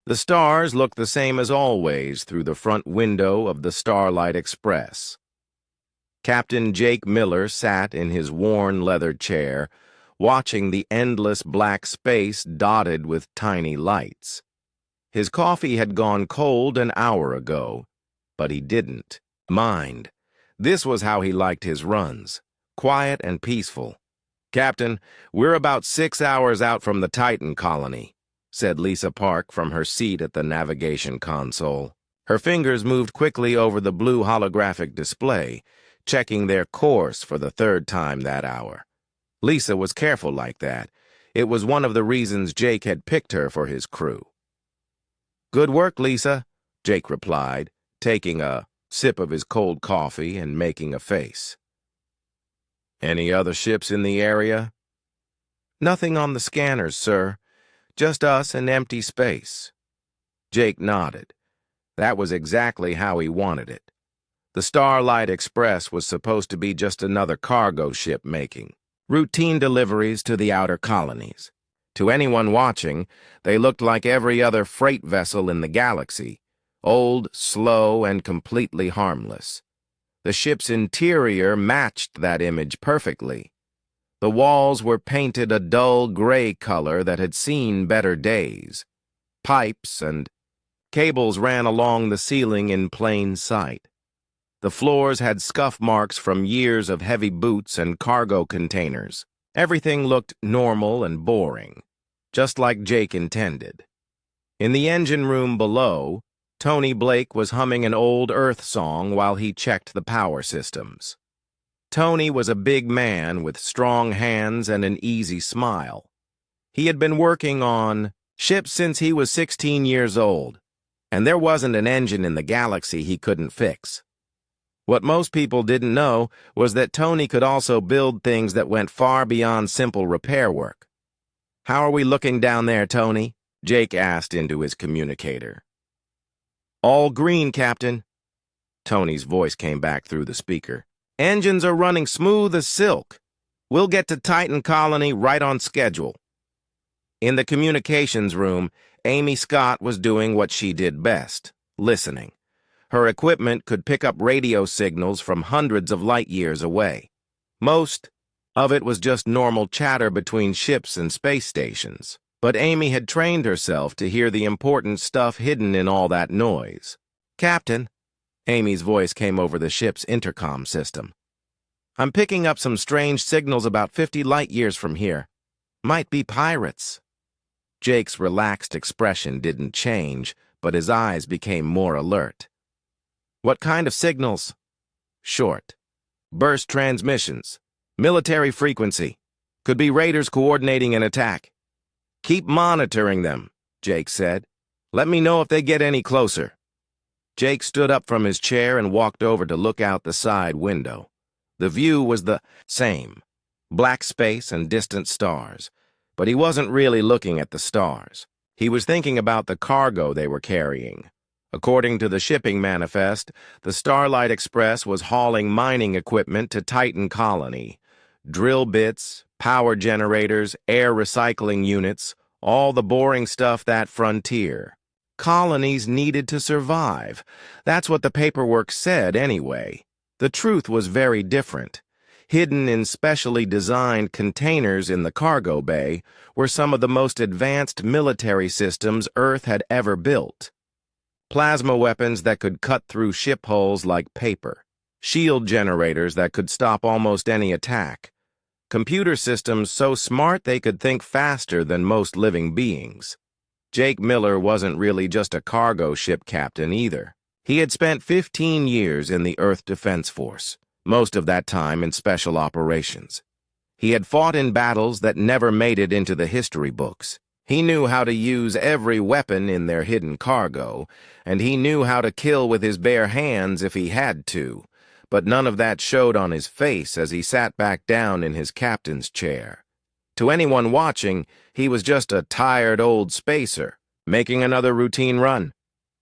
The stars looked the same as always through the front window of the Starlight Express. Captain Jake Miller sat in his worn leather chair, watching the endless black space dotted with tiny lights. His coffee had gone cold an hour ago, but he didn't mind. This was how he liked his runs, quiet and peaceful. "Captain, we're about 6 hours out from the Titan colony," said Lisa Park from her seat at the navigation console. Her fingers moved quickly over the blue holographic display, checking their course for the third time that hour. Lisa was careful like that. It was one of the reasons Jake had picked her for his crew. "Good work, Lisa," Jake replied, taking a sip of his cold coffee and making a face. "Any other ships in the area?" "Nothing on the scanners, sir. Just us and empty space." Jake nodded. That was exactly how he wanted it. The Starlight Express was supposed to be just another cargo ship making routine deliveries to the outer colonies. To anyone watching, they looked like every other freight vessel in the galaxy, old, slow, and completely harmless. The ship's interior matched that image perfectly. The walls were painted a dull gray color that had seen better days. Pipes and cables ran along the ceiling in plain sight. The floors had scuff marks from years of heavy boots and cargo containers. Everything looked normal and boring, just like Jake intended. In the engine room below, Tony Blake was humming an old Earth song while he checked the power systems. Tony was a big man with strong hands and an easy smile. He had been working on ships since he was 16 years old, and there wasn't an engine in the galaxy he couldn't fix. What most people didn't know was that Tony could also build things that went far beyond simple repair work. "How are we looking down there, Tony?" Jake asked into his communicator. "All green, Captain." Tony's voice came back through the speaker. "Engines are running smooth as silk. We'll get to Titan Colony right on schedule." In the communications room, Amy Scott was doing what she did best, listening. Her equipment could pick up radio signals from hundreds of light years away. Most of it was just normal chatter between ships and space stations, but Amy had trained herself to hear the important stuff hidden in all that noise. "Captain," Amy's voice came over the ship's intercom system. "I'm picking up some strange signals about 50 light years from here. Might be pirates." Jake's relaxed expression didn't change, but his eyes became more alert. "What kind of signals?" "Short. Burst transmissions. Military frequency. Could be raiders coordinating an attack." "Keep monitoring them," Jake said. "Let me know if they get any closer." Jake stood up from his chair and walked over to look out the side window. The view was the same, black space and distant stars, but he wasn't really looking at the stars. He was thinking about the cargo they were carrying. According to the shipping manifest, the Starlight Express was hauling mining equipment to Titan Colony. Drill bits, power generators, air recycling units, all the boring stuff that frontier. Colonies needed to survive. That's what the paperwork said anyway. The truth was very different. Hidden in specially designed containers in the cargo bay were some of the most advanced military systems Earth had ever built. Plasma weapons that could cut through ship hulls like paper. Shield generators that could stop almost any attack. Computer systems so smart they could think faster than most living beings. Jake Miller wasn't really just a cargo ship captain either. He had spent 15 years in the Earth Defense Force, most of that time in special operations. He had fought in battles that never made it into the history books. He knew how to use every weapon in their hidden cargo, and he knew how to kill with his bare hands if he had to, but none of that showed on his face as he sat back down in his captain's chair. To anyone watching, he was just a tired old spacer, making another routine run.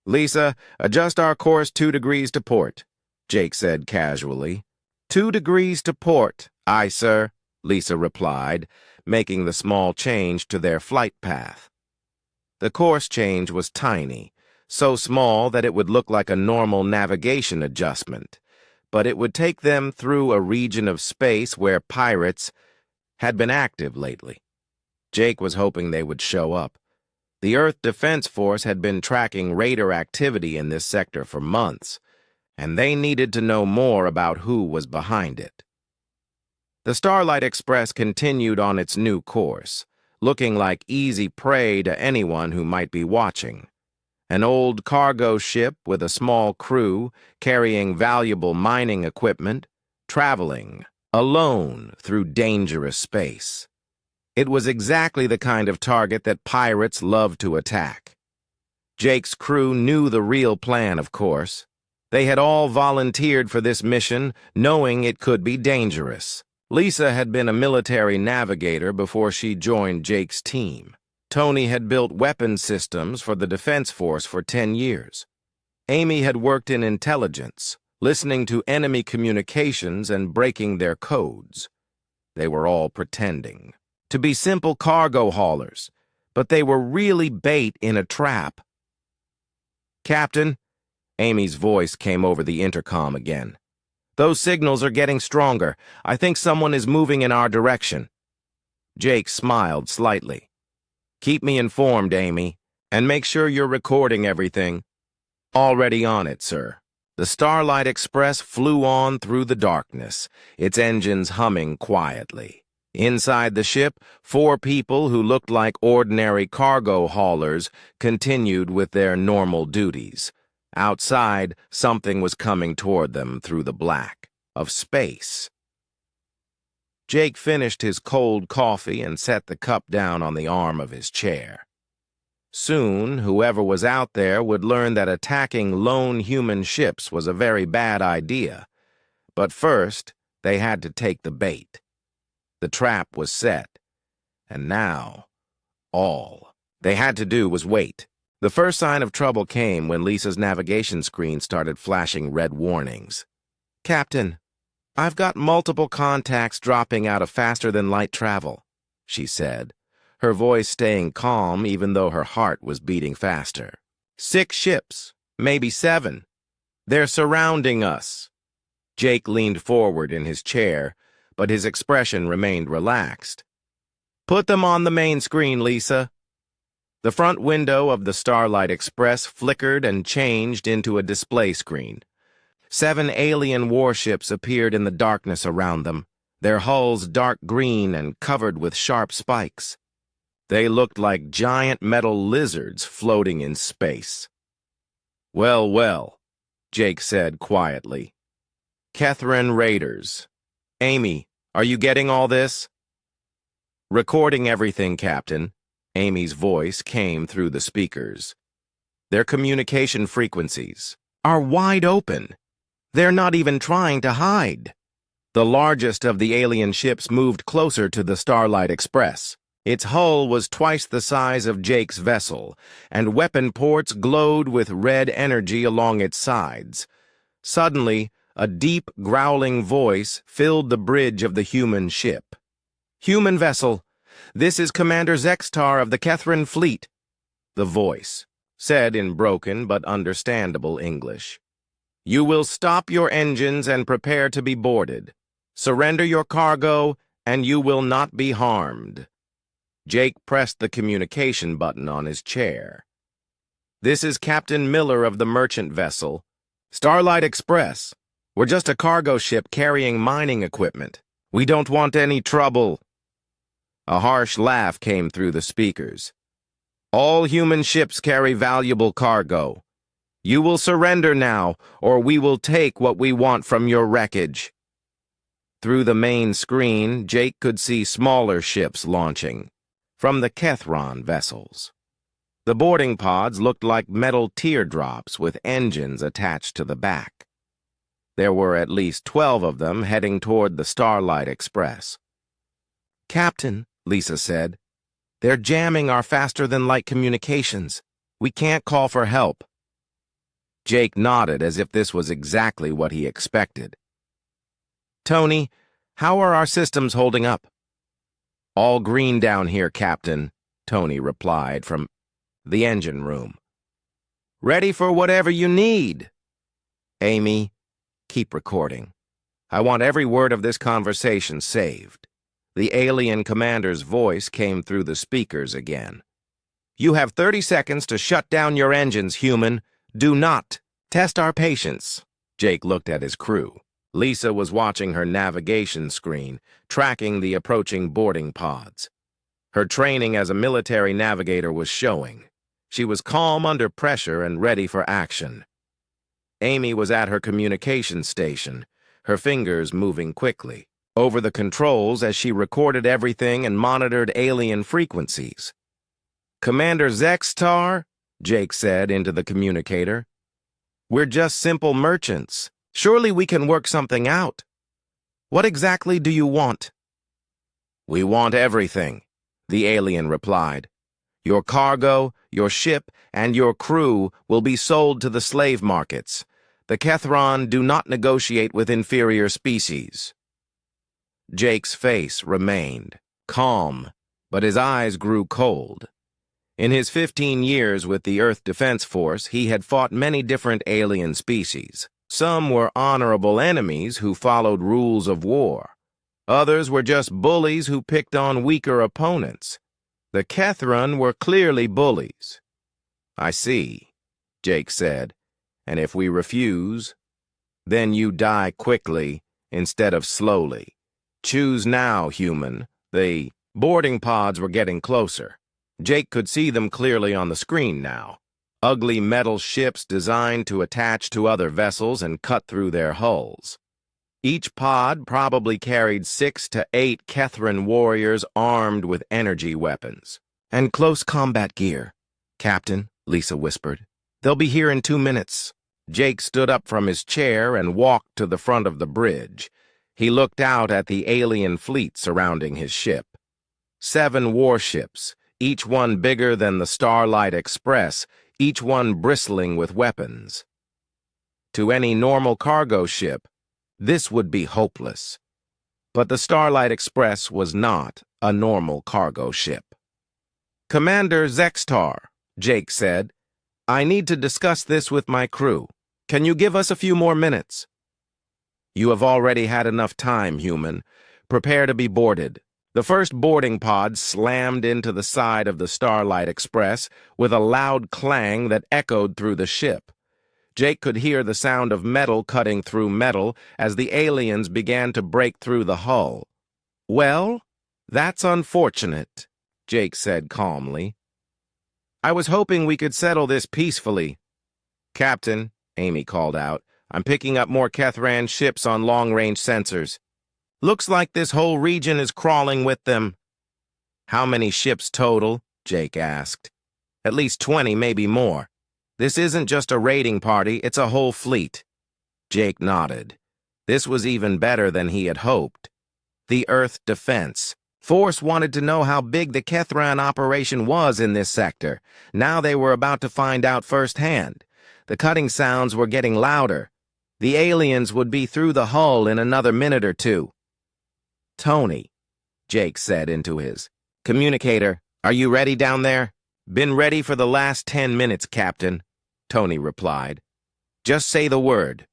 "Lisa, adjust our course 2 degrees to port," Jake said casually. 2 degrees to port, aye, sir," Lisa replied, making the small change to their flight path. The course change was tiny, so small that it would look like a normal navigation adjustment, but it would take them through a region of space where pirates had been active lately. Jake was hoping they would show up. The Earth Defense Force had been tracking raider activity in this sector for months, and they needed to know more about who was behind it. The Starlight Express continued on its new course, looking like easy prey to anyone who might be watching. An old cargo ship with a small crew carrying valuable mining equipment, traveling alone through dangerous space. It was exactly the kind of target that pirates love to attack. Jake's crew knew the real plan, of course. They had all volunteered for this mission, knowing it could be dangerous. Lisa had been a military navigator before she joined Jake's team. Tony had built weapon systems for the Defense Force for 10 years. Amy had worked in intelligence, listening to enemy communications and breaking their codes. They were all pretending to be simple cargo haulers, but they were really bait in a trap. "Captain," Amy's voice came over the intercom again. "Those signals are getting stronger. I think someone is moving in our direction." Jake smiled slightly. "Keep me informed, Amy, and make sure you're recording everything." "Already on it, sir." The Starlight Express flew on through the darkness, its engines humming quietly. Inside the ship, 4 people who looked like ordinary cargo haulers continued with their normal duties. Outside, something was coming toward them through the black of space. Jake finished his cold coffee and set the cup down on the arm of his chair. Soon, whoever was out there would learn that attacking lone human ships was a very bad idea. But first, they had to take the bait. The trap was set, and now, all they had to do was wait. The first sign of trouble came when Lisa's navigation screen started flashing red warnings. "Captain, I've got multiple contacts dropping out of faster-than-light travel," she said, her voice staying calm even though her heart was beating faster. "6 ships, maybe 7. They're surrounding us." Jake leaned forward in his chair, but his expression remained relaxed. "Put them on the main screen, Lisa." The front window of the Starlight Express flickered and changed into a display screen. 7 alien warships appeared in the darkness around them, their hulls dark green and covered with sharp spikes. They looked like giant metal lizards floating in space. "Well, well," Jake said quietly. "Catherine Raiders. Amy, are you getting all this?" "Recording everything, Captain." Amy's voice came through the speakers. "Their communication frequencies are wide open. They're not even trying to hide." The largest of the alien ships moved closer to the Starlight Express. Its hull was twice the size of Jake's vessel, and weapon ports glowed with red energy along its sides. Suddenly, a deep, growling voice filled the bridge of the human ship. "Human vessel, this is Commander Zextar of the Catherine Fleet," the voice said in broken but understandable English. "You will stop your engines and prepare to be boarded. Surrender your cargo, and you will not be harmed." Jake pressed the communication button on his chair. "This is Captain Miller of the merchant vessel, Starlight Express. We're just a cargo ship carrying mining equipment. We don't want any trouble." A harsh laugh came through the speakers. "All human ships carry valuable cargo. You will surrender now, or we will take what we want from your wreckage." Through the main screen, Jake could see smaller ships launching from the Kethron vessels. The boarding pods looked like metal teardrops with engines attached to the back. There were at least 12 of them heading toward the Starlight Express. "Captain," Lisa said, "they're jamming our faster-than-light communications. We can't call for help." Jake nodded as if this was exactly what he expected. "Tony, how are our systems holding up?" "All green down here, Captain," Tony replied from the engine room. "Ready for whatever you need." "Amy, keep recording. I want every word of this conversation saved." The alien commander's voice came through the speakers again. "You have 30 seconds to shut down your engines, human. Do not test our patience." Jake looked at his crew. Lisa was watching her navigation screen, tracking the approaching boarding pods. Her training as a military navigator was showing. She was calm under pressure and ready for action. Amy was at her communication station, her fingers moving quickly over the controls as she recorded everything and monitored alien frequencies. "Commander Zextar," Jake said into the communicator, "we're just simple merchants. Surely we can work something out. What exactly do you want?" "We want everything," the alien replied. "Your cargo, your ship, and your crew will be sold to the slave markets. The Kethron do not negotiate with inferior species." Jake's face remained calm, but his eyes grew cold. In his 15 years with the Earth Defense Force, he had fought many different alien species. Some were honorable enemies who followed rules of war. Others were just bullies who picked on weaker opponents. The Kethron were clearly bullies. "I see," Jake said. "And if we refuse, then you die quickly instead of slowly. Choose now, human." The boarding pods were getting closer. Jake could see them clearly on the screen now. Ugly metal ships designed to attach to other vessels and cut through their hulls. Each pod probably carried 6 to 8 Kethron warriors armed with energy weapons. "And close combat gear, Captain," Lisa whispered. "They'll be here in 2 minutes." Jake stood up from his chair and walked to the front of the bridge. He looked out at the alien fleet surrounding his ship. 7 warships, each one bigger than the Starlight Express, each one bristling with weapons. To any normal cargo ship, this would be hopeless. But the Starlight Express was not a normal cargo ship. "Commander Zextar," Jake said, "I need to discuss this with my crew. Can you give us a few more minutes?" "You have already had enough time, human. Prepare to be boarded." The first boarding pod slammed into the side of the Starlight Express with a loud clang that echoed through the ship. Jake could hear the sound of metal cutting through metal as the aliens began to break through the hull. "Well, that's unfortunate," Jake said calmly. "I was hoping we could settle this peacefully." "Captain," Amy called out, "I'm picking up more Kethran ships on long-range sensors. Looks like this whole region is crawling with them." "How many ships total?" Jake asked. "At least 20, maybe more. This isn't just a raiding party, it's a whole fleet." Jake nodded. This was even better than he had hoped. The Earth Defense Force wanted to know how big the Kethran operation was in this sector. Now they were about to find out firsthand. The cutting sounds were getting louder. The aliens would be through the hull in another minute or two. "Tony," Jake said into his communicator, "are you ready down there?" "Been ready for the last 10 minutes, Captain," Tony replied. "Just say the word."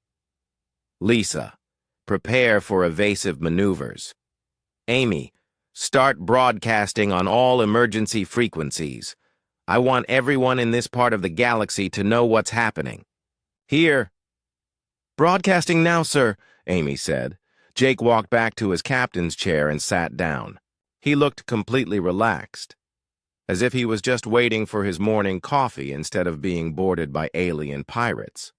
"Lisa, prepare for evasive maneuvers. Amy, start broadcasting on all emergency frequencies. I want everyone in this part of the galaxy to know what's happening." "Here." "Broadcasting now, sir," Amy said. Jake walked back to his captain's chair and sat down. He looked completely relaxed, as if he was just waiting for his morning coffee instead of being boarded by alien pirates.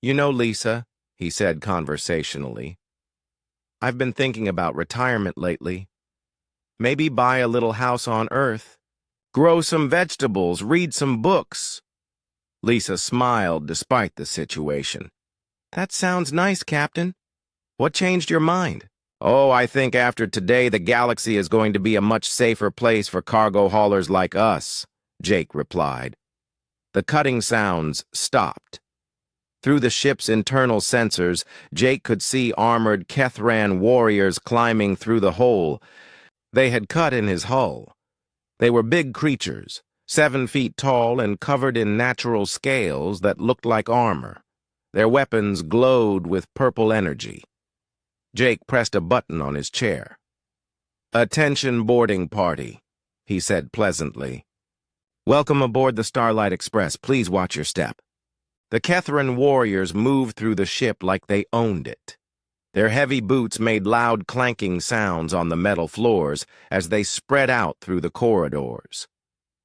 "You know, Lisa," he said conversationally, "I've been thinking about retirement lately. Maybe buy a little house on Earth, grow some vegetables, read some books." Lisa smiled despite the situation. "That sounds nice, Captain. What changed your mind?" "Oh, I think after today the galaxy is going to be a much safer place for cargo haulers like us," Jake replied. The cutting sounds stopped. Through the ship's internal sensors, Jake could see armored Kethran warriors climbing through the hole they had cut in his hull. They were big creatures, 7 feet tall and covered in natural scales that looked like armor. Their weapons glowed with purple energy. Jake pressed a button on his chair. "Attention boarding party," he said pleasantly. "Welcome aboard the Starlight Express. Please watch your step." The Kethran warriors moved through the ship like they owned it. Their heavy boots made loud clanking sounds on the metal floors as they spread out through the corridors.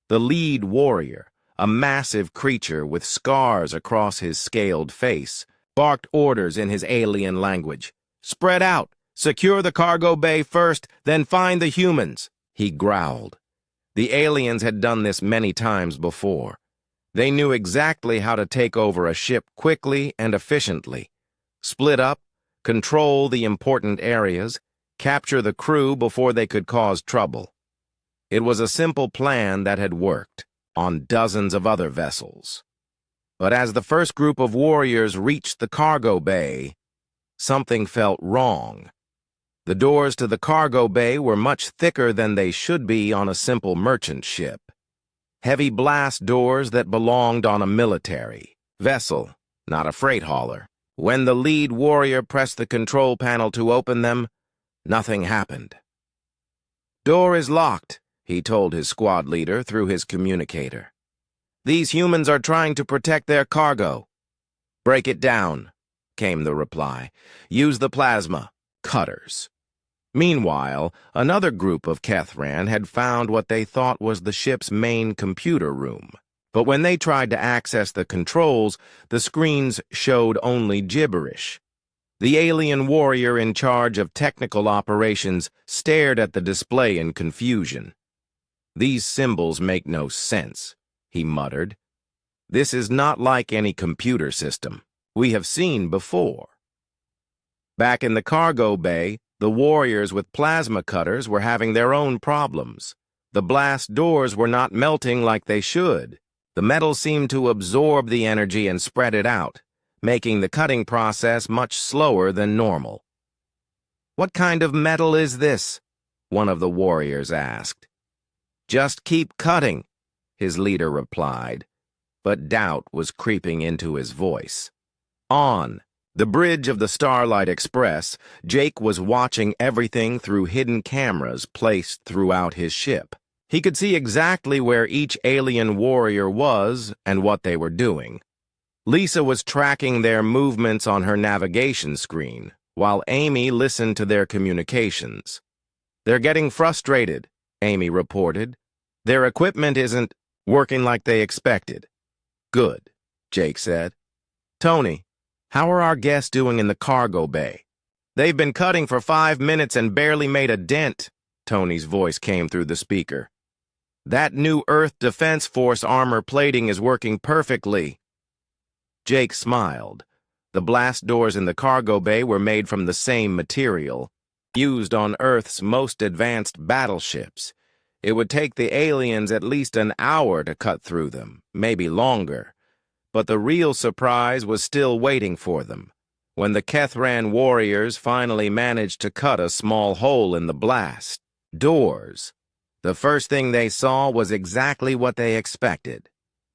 The lead warrior, a massive creature with scars across his scaled face, barked orders in his alien language. "Spread out! Secure the cargo bay first, then find the humans," he growled. The aliens had done this many times before. They knew exactly how to take over a ship quickly and efficiently. Split up, control the important areas, capture the crew before they could cause trouble. It was a simple plan that had worked on dozens of other vessels. But as the first group of warriors reached the cargo bay, something felt wrong. The doors to the cargo bay were much thicker than they should be on a simple merchant ship. Heavy blast doors that belonged on a military vessel, not a freight hauler. When the lead warrior pressed the control panel to open them, nothing happened. "Door is locked," he told his squad leader through his communicator. "These humans are trying to protect their cargo." "Break it down," came the reply. "Use the plasma cutters." Meanwhile, another group of Kethran had found what they thought was the ship's main computer room. But when they tried to access the controls, the screens showed only gibberish. The alien warrior in charge of technical operations stared at the display in confusion. "These symbols make no sense," he muttered. "This is not like any computer system we have seen before." Back in the cargo bay, the warriors with plasma cutters were having their own problems. The blast doors were not melting like they should. The metal seemed to absorb the energy and spread it out, making the cutting process much slower than normal. "What kind of metal is this?" one of the warriors asked. "Just keep cutting," his leader replied, but doubt was creeping into his voice. On the bridge of the Starlight Express, Jake was watching everything through hidden cameras placed throughout his ship. He could see exactly where each alien warrior was and what they were doing. Lisa was tracking their movements on her navigation screen, while Amy listened to their communications. "They're getting frustrated," Amy reported. "Their equipment isn't working like they expected." "Good," Jake said. "Tony, how are our guests doing in the cargo bay?" "They've been cutting for 5 minutes and barely made a dent," Tony's voice came through the speaker. "That new Earth Defense Force armor plating is working perfectly." Jake smiled. The blast doors in the cargo bay were made from the same material, used on Earth's most advanced battleships. It would take the aliens at least an hour to cut through them, maybe longer. But the real surprise was still waiting for them. When the Kethran warriors finally managed to cut a small hole in the blast doors, the first thing they saw was exactly what they expected.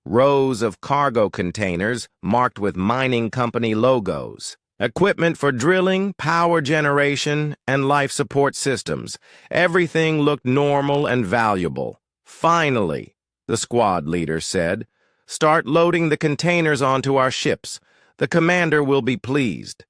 Rows of cargo containers marked with mining company logos. Equipment for drilling, power generation, and life support systems. Everything looked normal and valuable. "Finally," the squad leader said, "start loading the containers onto our ships. The commander will be pleased."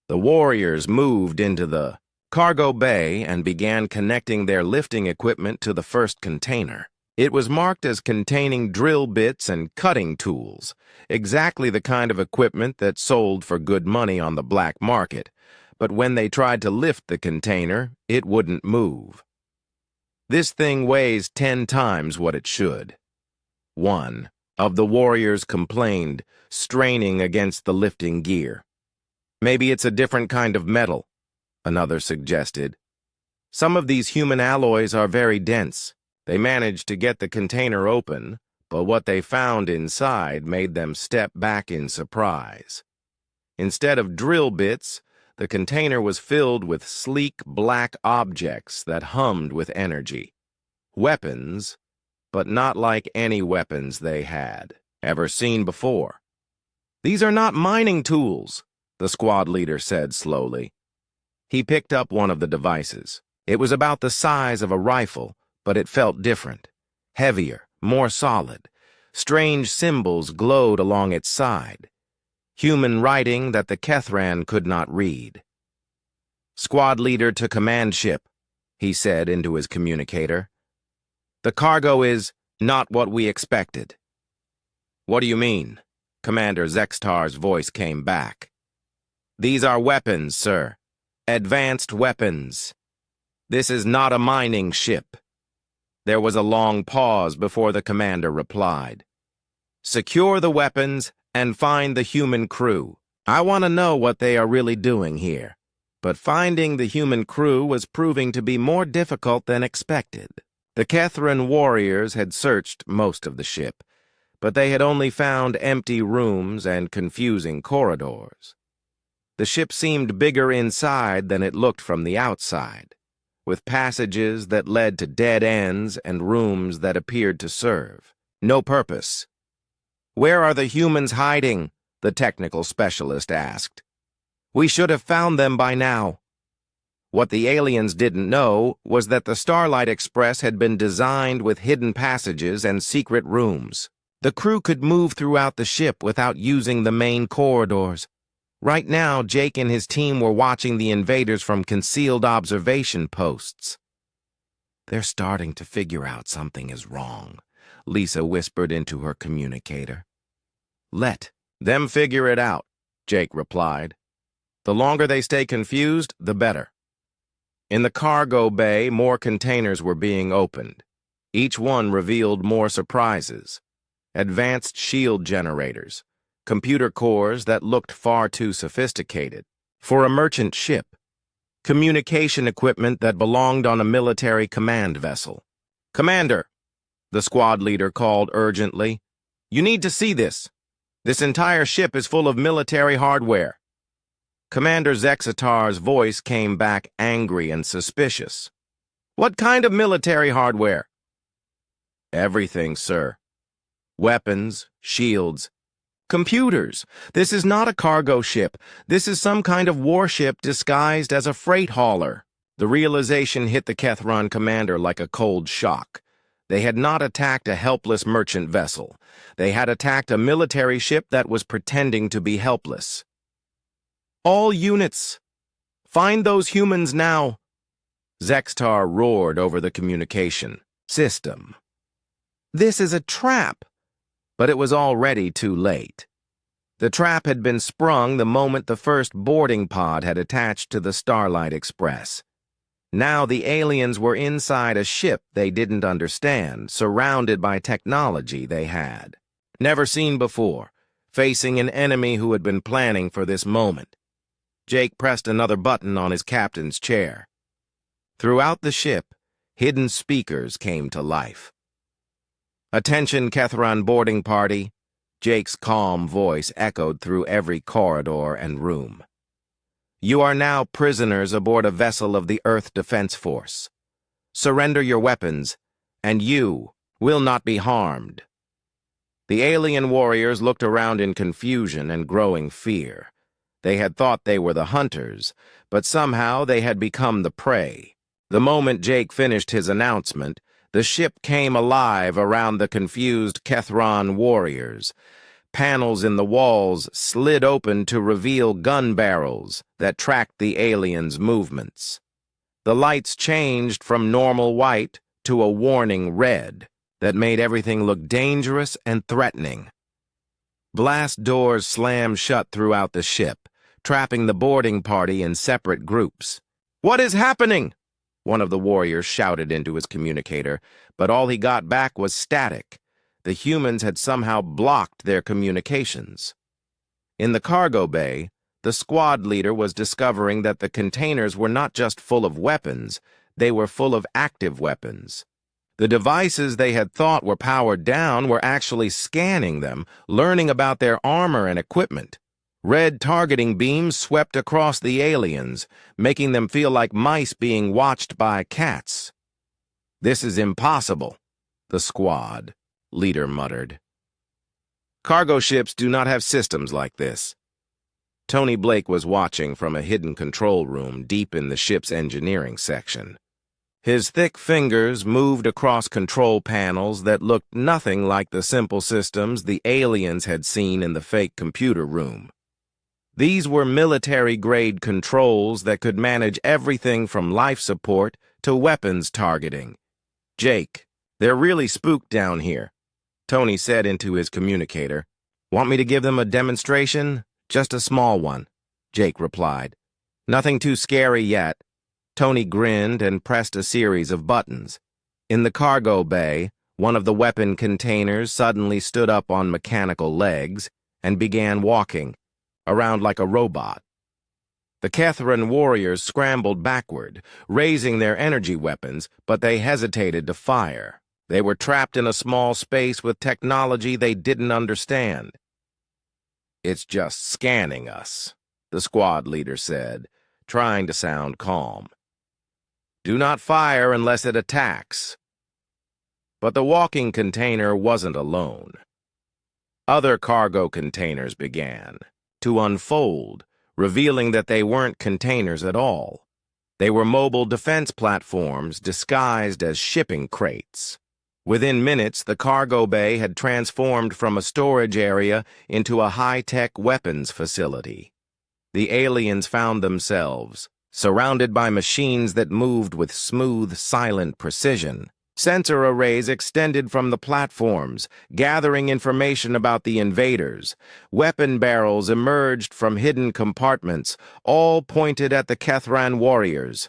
The warriors moved into the cargo bay and began connecting their lifting equipment to the first container. It was marked as containing drill bits and cutting tools, exactly the kind of equipment that sold for good money on the black market. But when they tried to lift the container, it wouldn't move. "This thing weighs 10 times what it should," one of the warriors complained, straining against the lifting gear. "Maybe it's a different kind of metal," another suggested. "Some of these human alloys are very dense." They managed to get the container open, but what they found inside made them step back in surprise. Instead of drill bits, the container was filled with sleek black objects that hummed with energy. Weapons, but not like any weapons they had ever seen before. "These are not mining tools," the squad leader said slowly. He picked up one of the devices. It was about the size of a rifle, but it felt different. Heavier, more solid. Strange symbols glowed along its side. Human writing that the Kethran could not read. "Squad leader to command ship," he said into his communicator. "The cargo is not what we expected." "What do you mean?" Commander Zextar's voice came back. "These are weapons, sir. Advanced weapons. This is not a mining ship." There was a long pause before the commander replied. "Secure the weapons and find the human crew. I want to know what they are really doing here." But finding the human crew was proving to be more difficult than expected. The Kethran warriors had searched most of the ship, but they had only found empty rooms and confusing corridors. The ship seemed bigger inside than it looked from the outside, with passages that led to dead ends and rooms that appeared to serve no purpose. "Where are the humans hiding?" the technical specialist asked. "We should have found them by now." What the aliens didn't know was that the Starlight Express had been designed with hidden passages and secret rooms. The crew could move throughout the ship without using the main corridors. Right now, Jake and his team were watching the invaders from concealed observation posts. "They're starting to figure out something is wrong," Lisa whispered into her communicator. "Let them figure it out," Jake replied. "The longer they stay confused, the better." In the cargo bay, more containers were being opened. Each one revealed more surprises. Advanced shield generators, computer cores that looked far too sophisticated for a merchant ship, communication equipment that belonged on a military command vessel. "Commander," the squad leader called urgently, "you need to see this. This entire ship is full of military hardware." Commander Zexatar's voice came back angry and suspicious. "What kind of military hardware?" "Everything, sir. Weapons, shields, computers. This is not a cargo ship. This is some kind of warship disguised as a freight hauler." The realization hit the Kethran commander like a cold shock. They had not attacked a helpless merchant vessel. They had attacked a military ship that was pretending to be helpless. "All units, find those humans now," Zextar roared over the communication system. "This is a trap." But it was already too late. The trap had been sprung the moment the first boarding pod had attached to the Starlight Express. Now the aliens were inside a ship they didn't understand, surrounded by technology they had never seen before, facing an enemy who had been planning for this moment. Jake pressed another button on his captain's chair. Throughout the ship, hidden speakers came to life. "Attention, Kethran boarding party," Jake's calm voice echoed through every corridor and room. "You are now prisoners aboard a vessel of the Earth Defense Force. Surrender your weapons, and you will not be harmed." The alien warriors looked around in confusion and growing fear. They had thought they were the hunters, but somehow they had become the prey. The moment Jake finished his announcement, the ship came alive around the confused Kethran warriors. Panels in the walls slid open to reveal gun barrels that tracked the aliens' movements. The lights changed from normal white to a warning red that made everything look dangerous and threatening. Blast doors slammed shut throughout the ship, trapping the boarding party in separate groups. "What is happening?" one of the warriors shouted into his communicator, but all he got back was static. The humans had somehow blocked their communications. In the cargo bay, the squad leader was discovering that the containers were not just full of weapons, they were full of active weapons. The devices they had thought were powered down were actually scanning them, learning about their armor and equipment. Red targeting beams swept across the aliens, making them feel like mice being watched by cats. "This is impossible," The squad leader muttered. Cargo ships do not have systems like this. Tony Blake was watching from a hidden control room deep in the ship's engineering section. His thick fingers moved across control panels that looked nothing like the simple systems the aliens had seen in the fake computer room. These were military-grade controls that could manage everything from life support to weapons targeting. Jake, they're really spooked down here, Tony said into his communicator. Want me to give them a demonstration? Just a small one, Jake replied. Nothing too scary yet. Tony grinned and pressed a series of buttons. In the cargo bay, one of the weapon containers suddenly stood up on mechanical legs and began walking around like a robot. The Kethran warriors scrambled backward, raising their energy weapons, but they hesitated to fire. They were trapped in a small space with technology they didn't understand. It's just scanning us, the squad leader said, trying to sound calm. Do not fire unless it attacks. But the walking container wasn't alone. Other cargo containers began to unfold, revealing that they weren't containers at all. They were mobile defense platforms disguised as shipping crates. Within minutes, the cargo bay had transformed from a storage area into a high-tech weapons facility. The aliens found themselves surrounded by machines that moved with smooth, silent precision. Sensor arrays extended from the platforms, gathering information about the invaders. Weapon barrels emerged from hidden compartments, all pointed at the Kethran warriors.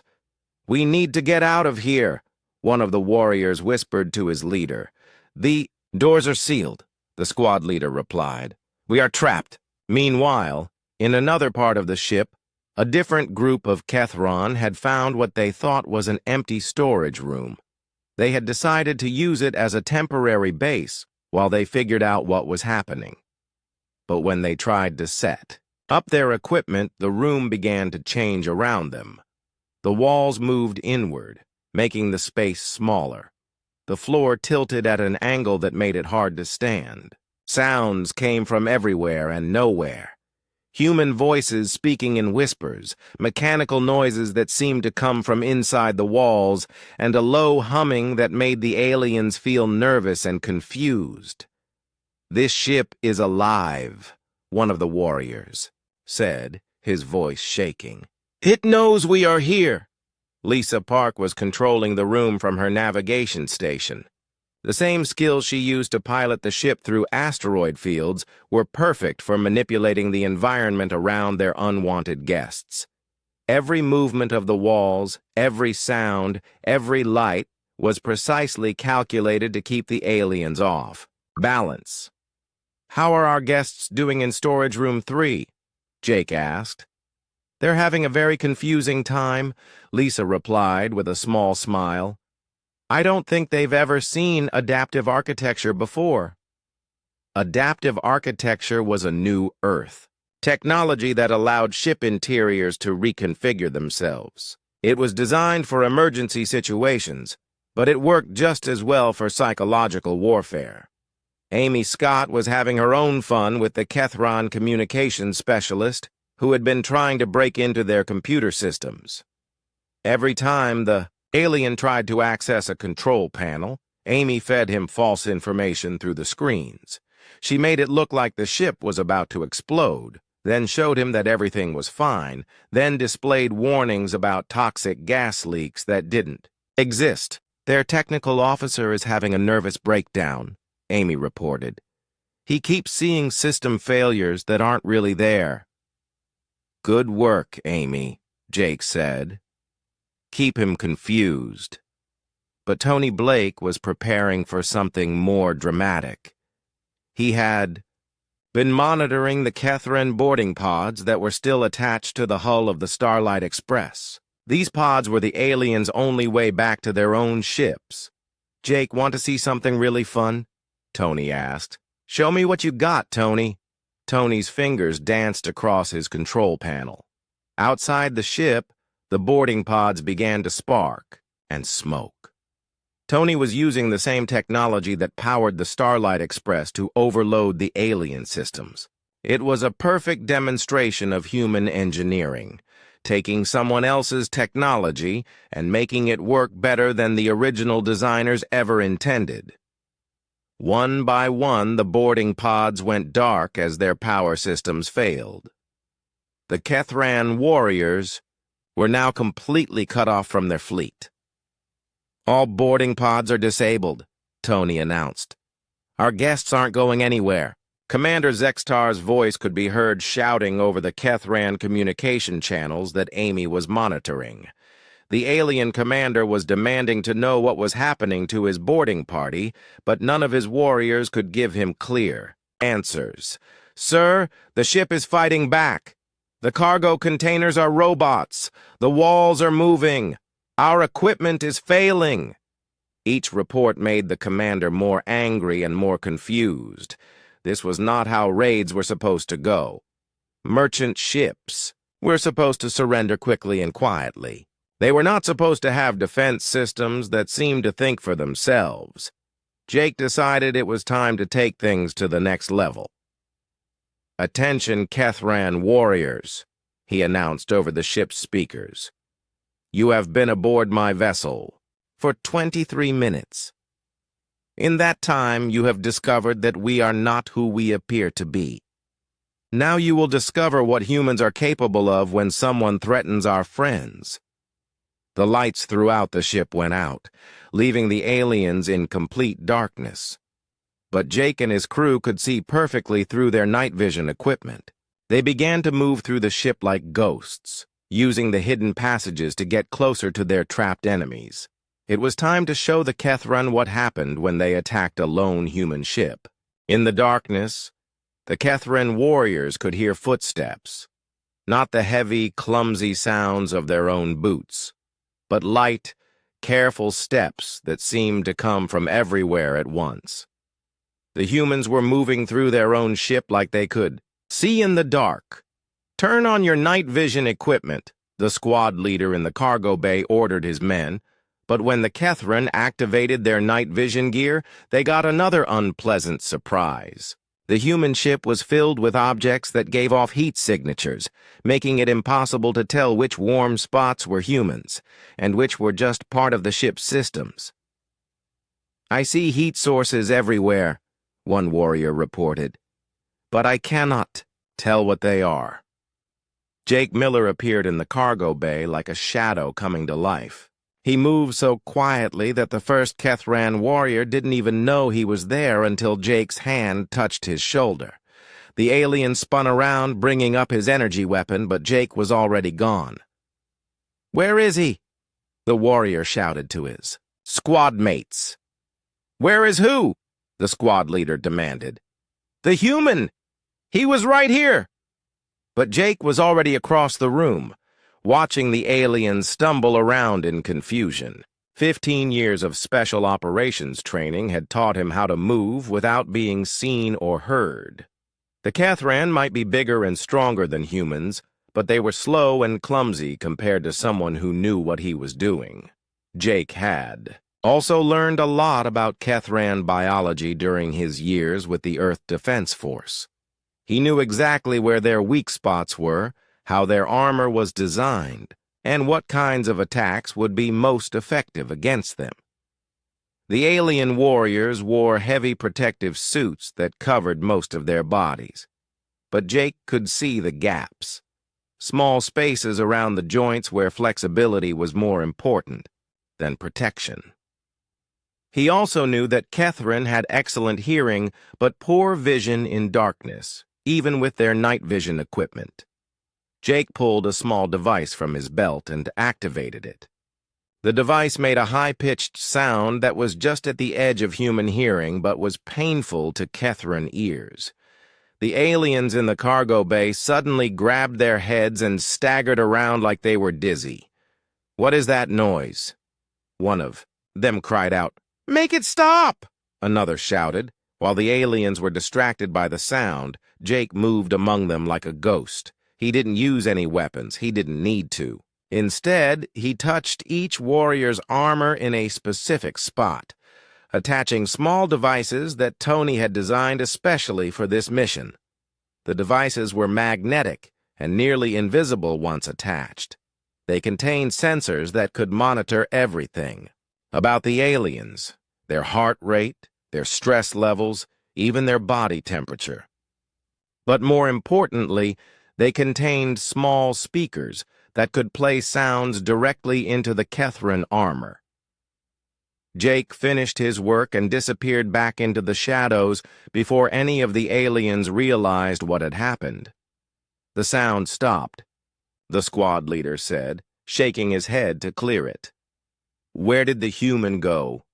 "We need to get out of here," one of the warriors whispered to his leader. "The doors are sealed," the squad leader replied. "We are trapped." Meanwhile, in another part of the ship, a different group of Kethran had found what they thought was an empty storage room. They had decided to use it as a temporary base while they figured out what was happening. But when they tried to set up their equipment, the room began to change around them. The walls moved inward, making the space smaller. The floor tilted at an angle that made it hard to stand. Sounds came from everywhere and nowhere. Human voices speaking in whispers, mechanical noises that seemed to come from inside the walls, and a low humming that made the aliens feel nervous and confused. "This ship is alive," one of the warriors said, his voice shaking. "It knows we are here." Lisa Park was controlling the room from her navigation station. The same skills she used to pilot the ship through asteroid fields were perfect for manipulating the environment around their unwanted guests. Every movement of the walls, every sound, every light was precisely calculated to keep the aliens off. Balance. "How are our guests doing in storage room 3? Jake asked. "They're having a very confusing time," Lisa replied with a small smile. "I don't think they've ever seen adaptive architecture before." Adaptive architecture was a new Earth, technology that allowed ship interiors to reconfigure themselves. It was designed for emergency situations, but it worked just as well for psychological warfare. Amy Scott was having her own fun with the Kethran communications specialist who had been trying to break into their computer systems. Every time the alien tried to access a control panel, Amy fed him false information through the screens. She made it look like the ship was about to explode, then showed him that everything was fine, then displayed warnings about toxic gas leaks that didn't exist. "Their technical officer is having a nervous breakdown," Amy reported. "He keeps seeing system failures that aren't really there." "Good work, Amy," Jake said. "Keep him confused." But Tony Blake was preparing for something more dramatic. He had been monitoring the Kethran boarding pods that were still attached to the hull of the Starlight Express. These pods were the aliens' only way back to their own ships. "Jake, want to see something really fun?" Tony asked. "Show me what you got, Tony." Tony's fingers danced across his control panel. Outside the ship, the boarding pods began to spark and smoke. Tony was using the same technology that powered the Starlight Express to overload the alien systems. It was a perfect demonstration of human engineering, taking someone else's technology and making it work better than the original designers ever intended. One by one, the boarding pods went dark as their power systems failed. The Kethran warriors were now completely cut off from their fleet. "All boarding pods are disabled," Tony announced. "Our guests aren't going anywhere." Commander Zextar's voice could be heard shouting over the Kethran communication channels that Amy was monitoring. The alien commander was demanding to know what was happening to his boarding party, but none of his warriors could give him clear answers. "Sir, the ship is fighting back. The cargo containers are robots. The walls are moving. Our equipment is failing." Each report made the commander more angry and more confused. This was not how raids were supposed to go. Merchant ships were supposed to surrender quickly and quietly. They were not supposed to have defense systems that seemed to think for themselves. Jake decided it was time to take things to the next level. "Attention, Kethran warriors," he announced over the ship's speakers. "You have been aboard my vessel for 23 minutes. In that time, you have discovered that we are not who we appear to be. Now you will discover what humans are capable of when someone threatens our friends." The lights throughout the ship went out, leaving the aliens in complete darkness. But Jake and his crew could see perfectly through their night vision equipment. They began to move through the ship like ghosts, using the hidden passages to get closer to their trapped enemies. It was time to show the Kethran what happened when they attacked a lone human ship. In the darkness, the Kethran warriors could hear footsteps, not the heavy, clumsy sounds of their own boots, but light, careful steps that seemed to come from everywhere at once. The humans were moving through their own ship like they could see in the dark. "Turn on your night vision equipment," the squad leader in the cargo bay ordered his men, but when the Kethran activated their night vision gear, they got another unpleasant surprise. The human ship was filled with objects that gave off heat signatures, making it impossible to tell which warm spots were humans, and which were just part of the ship's systems. "I see heat sources everywhere," one warrior reported, "but I cannot tell what they are." Jake Miller appeared in the cargo bay like a shadow coming to life. He moved so quietly that the first Kethran warrior didn't even know he was there until Jake's hand touched his shoulder. The alien spun around, bringing up his energy weapon, but Jake was already gone. "Where is he?" the warrior shouted to his squad mates. "Where is who?" the squad leader demanded. "The human! He was right here!" But Jake was already across the room, watching the aliens stumble around in confusion. 15 years of special operations training had taught him how to move without being seen or heard. The Kethran might be bigger and stronger than humans, but they were slow and clumsy compared to someone who knew what he was doing. Jake had also learned a lot about Kethran biology during his years with the Earth Defense Force. He knew exactly where their weak spots were, how their armor was designed, and what kinds of attacks would be most effective against them. The alien warriors wore heavy protective suits that covered most of their bodies, but Jake could see the gaps, small spaces around the joints where flexibility was more important than protection. He also knew that Kethran had excellent hearing but poor vision in darkness, even with their night vision equipment. Jake pulled a small device from his belt and activated it. The device made a high-pitched sound that was just at the edge of human hearing but was painful to Kethran ears. The aliens in the cargo bay suddenly grabbed their heads and staggered around like they were dizzy. "What is that noise?" One of them cried out. "Make it stop!" another shouted. While the aliens were distracted by the sound, Jake moved among them like a ghost. He didn't use any weapons. He didn't need to. Instead, he touched each warrior's armor in a specific spot, attaching small devices that Tony had designed especially for this mission. The devices were magnetic and nearly invisible once attached. They contained sensors that could monitor everything about the aliens, their heart rate, their stress levels, even their body temperature. But more importantly, they contained small speakers that could play sounds directly into the Kethran armor. Jake finished his work and disappeared back into the shadows before any of the aliens realized what had happened. The sound stopped, the squad leader said, shaking his head to clear it. "Where did the human go?"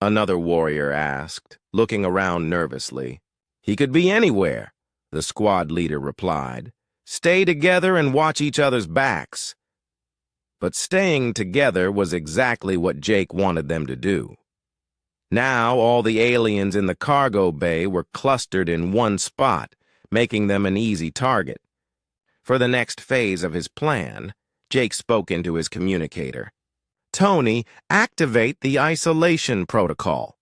another warrior asked, looking around nervously. "He could be anywhere," the squad leader replied. "Stay together and watch each other's backs." But staying together was exactly what Jake wanted them to do. Now all the aliens in the cargo bay were clustered in one spot, making them an easy target. For the next phase of his plan, Jake spoke into his communicator. "Tony, activate the isolation protocol."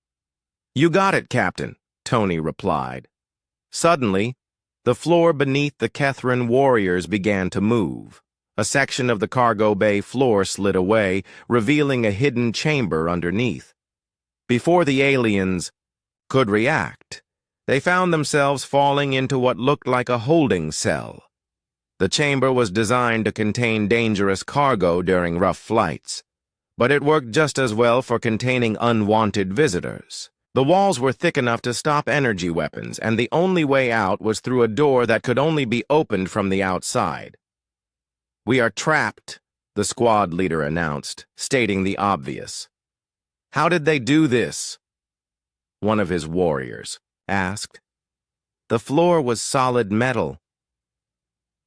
"You got it, Captain," Tony replied. Suddenly, the floor beneath the Kethran warriors began to move. A section of the cargo bay floor slid away, revealing a hidden chamber underneath. Before the aliens could react, they found themselves falling into what looked like a holding cell. The chamber was designed to contain dangerous cargo during rough flights, but it worked just as well for containing unwanted visitors. The walls were thick enough to stop energy weapons, and the only way out was through a door that could only be opened from the outside. "We are trapped," the squad leader announced, stating the obvious. "How did they do this?" one of his warriors asked. "The floor was solid metal."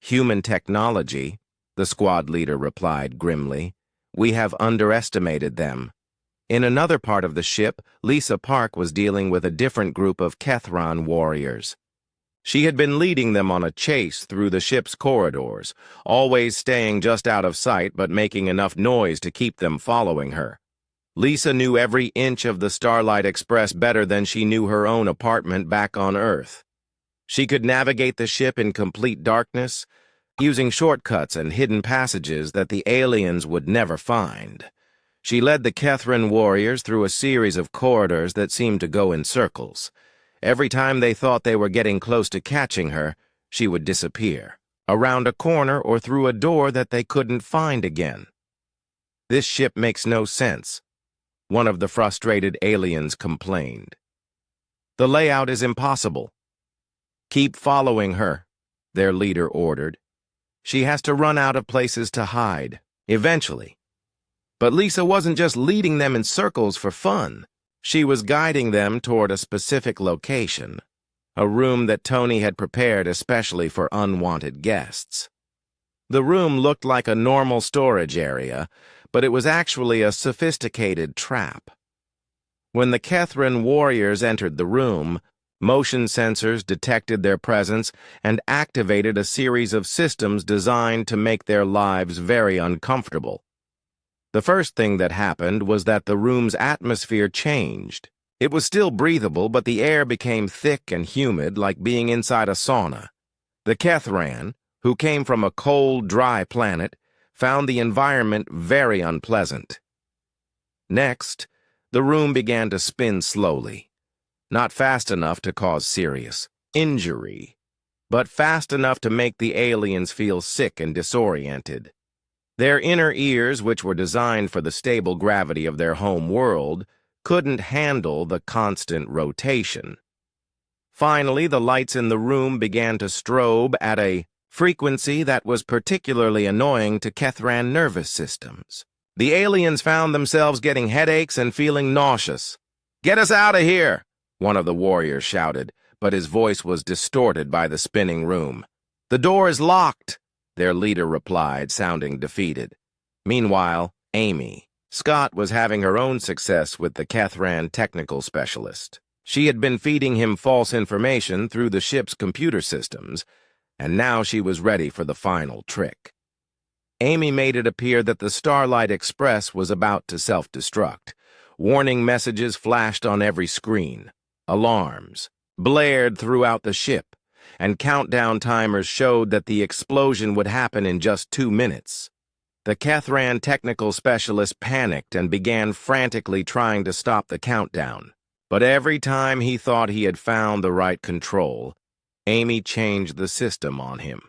"Human technology," the squad leader replied grimly. "We have underestimated them." In another part of the ship, Lisa Park was dealing with a different group of Kethran warriors. She had been leading them on a chase through the ship's corridors, always staying just out of sight but making enough noise to keep them following her. Lisa knew every inch of the Starlight Express better than she knew her own apartment back on Earth. She could navigate the ship in complete darkness, using shortcuts and hidden passages that the aliens would never find. She led the Kethran warriors through a series of corridors that seemed to go in circles. Every time they thought they were getting close to catching her, she would disappear, around a corner or through a door that they couldn't find again. "This ship makes no sense," one of the frustrated aliens complained. "The layout is impossible." "Keep following her," their leader ordered. "She has to run out of places to hide, eventually." But Lisa wasn't just leading them in circles for fun. She was guiding them toward a specific location, a room that Tony had prepared especially for unwanted guests. The room looked like a normal storage area, but it was actually a sophisticated trap. When the Kethran warriors entered the room, motion sensors detected their presence and activated a series of systems designed to make their lives very uncomfortable. The first thing that happened was that the room's atmosphere changed. It was still breathable, but the air became thick and humid, like being inside a sauna. The Kethran, who came from a cold, dry planet, found the environment very unpleasant. Next, the room began to spin slowly. Not fast enough to cause serious injury, but fast enough to make the aliens feel sick and disoriented. Their inner ears, which were designed for the stable gravity of their home world, couldn't handle the constant rotation. Finally, the lights in the room began to strobe at a frequency that was particularly annoying to Kethran nervous systems. The aliens found themselves getting headaches and feeling nauseous. "Get us out of here!" one of the warriors shouted, but his voice was distorted by the spinning room. "The door is locked," their leader replied, sounding defeated. Meanwhile, Amy, Scott, was having her own success with the Kethran technical specialist. She had been feeding him false information through the ship's computer systems, and now she was ready for the final trick. Amy made it appear that the Starlight Express was about to self-destruct. Warning messages flashed on every screen. Alarms blared throughout the ship, and countdown timers showed that the explosion would happen in just 2 minutes. The Kethran technical specialist panicked and began frantically trying to stop the countdown. But every time he thought he had found the right control, Amy changed the system on him.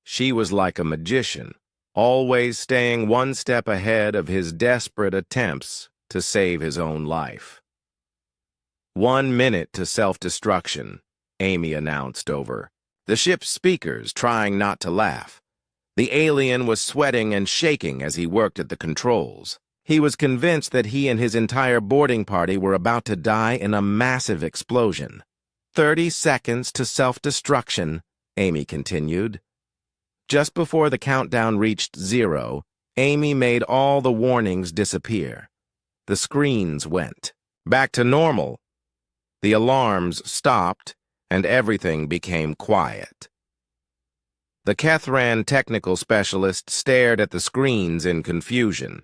She was like a magician, always staying one step ahead of his desperate attempts to save his own life. 1 minute to self-destruction, Amy announced over the ship's speakers, trying not to laugh. The alien was sweating and shaking as he worked at the controls. He was convinced that he and his entire boarding party were about to die in a massive explosion. 30 seconds to self-destruction, Amy continued. Just before the countdown reached 0, Amy made all the warnings disappear. The screens went back to normal. The alarms stopped, and everything became quiet. The Kethran technical specialist stared at the screens in confusion.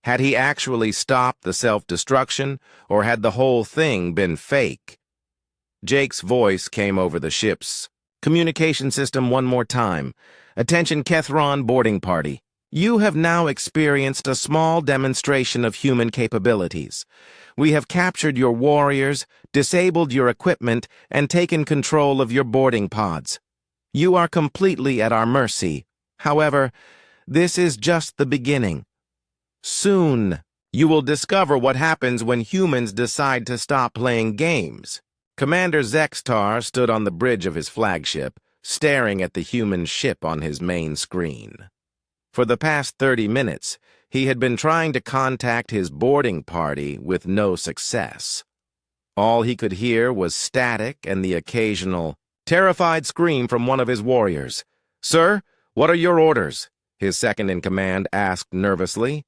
Had he actually stopped the self-destruction, or had the whole thing been fake? Jake's voice came over the ship's communication system one more time. Attention Kethran boarding party. You have now experienced a small demonstration of human capabilities. We have captured your warriors, disabled your equipment, and taken control of your boarding pods. You are completely at our mercy. However, this is just the beginning. Soon, you will discover what happens when humans decide to stop playing games. Commander Zextar stood on the bridge of his flagship, staring at the human ship on his main screen. For the past 30 minutes, he had been trying to contact his boarding party with no success. All he could hear was static and the occasional terrified scream from one of his warriors. "Sir, what are your orders?" his second-in-command asked nervously.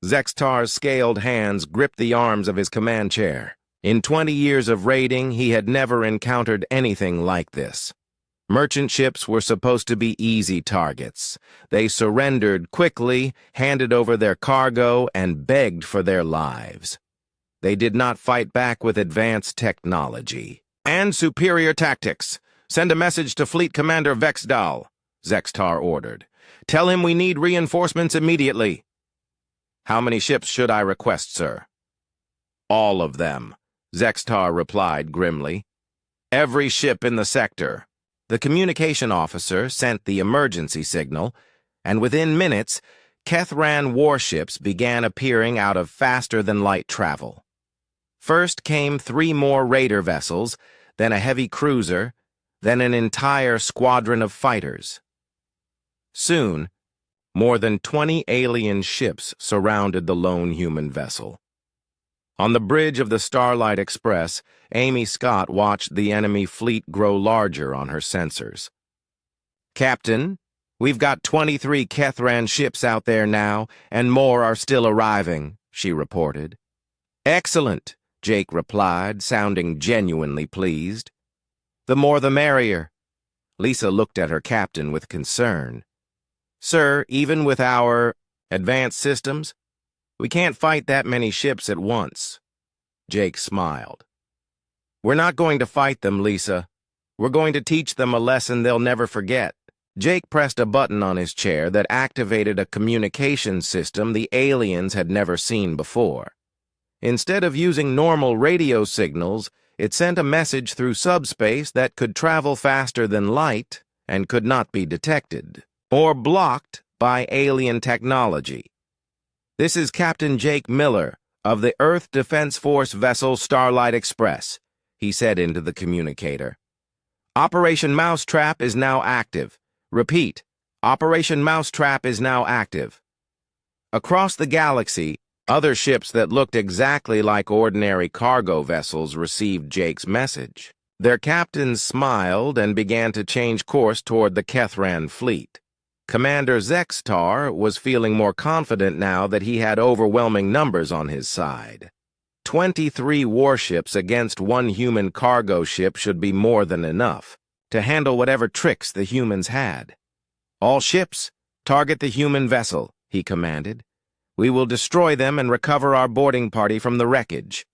Zextar's scaled hands gripped the arms of his command chair. In 20 years of raiding, he had never encountered anything like this. Merchant ships were supposed to be easy targets. They surrendered quickly, handed over their cargo, and begged for their lives. They did not fight back with advanced technology and superior tactics. "Send a message to Fleet Commander Vexdal," Zextar ordered. "Tell him we need reinforcements immediately." "How many ships should I request, sir?" "All of them," Zextar replied grimly. "Every ship in the sector." The communication officer sent the emergency signal, and within minutes, Kethran warships began appearing out of faster-than-light travel. First came 3 more raider vessels, then a heavy cruiser, then an entire squadron of fighters. Soon, more than 20 alien ships surrounded the lone human vessel. On the bridge of the Starlight Express, Amy Scott watched the enemy fleet grow larger on her sensors. "Captain, we've got 23 Kethran ships out there now, and more are still arriving," she reported. "Excellent," Jake replied, sounding genuinely pleased. "The more the merrier." Lisa looked at her captain with concern. "Sir, even with our advanced systems, we can't fight that many ships at once." Jake smiled. "We're not going to fight them, Lisa. We're going to teach them a lesson they'll never forget." Jake pressed a button on his chair that activated a communication system the aliens had never seen before. Instead of using normal radio signals, it sent a message through subspace that could travel faster than light and could not be detected or blocked by alien technology. "This is Captain Jake Miller of the Earth Defense Force vessel Starlight Express," he said into the communicator. "Operation Mousetrap is now active. Repeat, Operation Mousetrap is now active." Across the galaxy, other ships that looked exactly like ordinary cargo vessels received Jake's message. Their captains smiled and began to change course toward the Kethran fleet. Commander Zextar was feeling more confident now that he had overwhelming numbers on his side. 23 warships against 1 human cargo ship should be more than enough to handle whatever tricks the humans had. "All ships, "Target the human vessel," he commanded. "We will destroy them and recover our boarding party from the wreckage."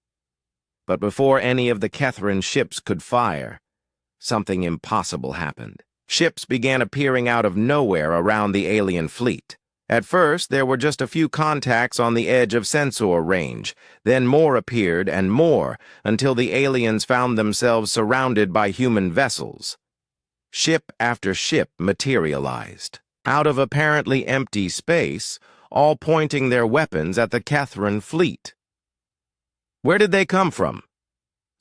But before any of the Kethran ships could fire, something impossible happened. Ships began appearing out of nowhere around the alien fleet. At first, there were just a few contacts on the edge of sensor range. Then more appeared and more, until the aliens found themselves surrounded by human vessels. Ship after ship materialized, out of apparently empty space, all pointing their weapons at the Kethran fleet. "Where did they come from?"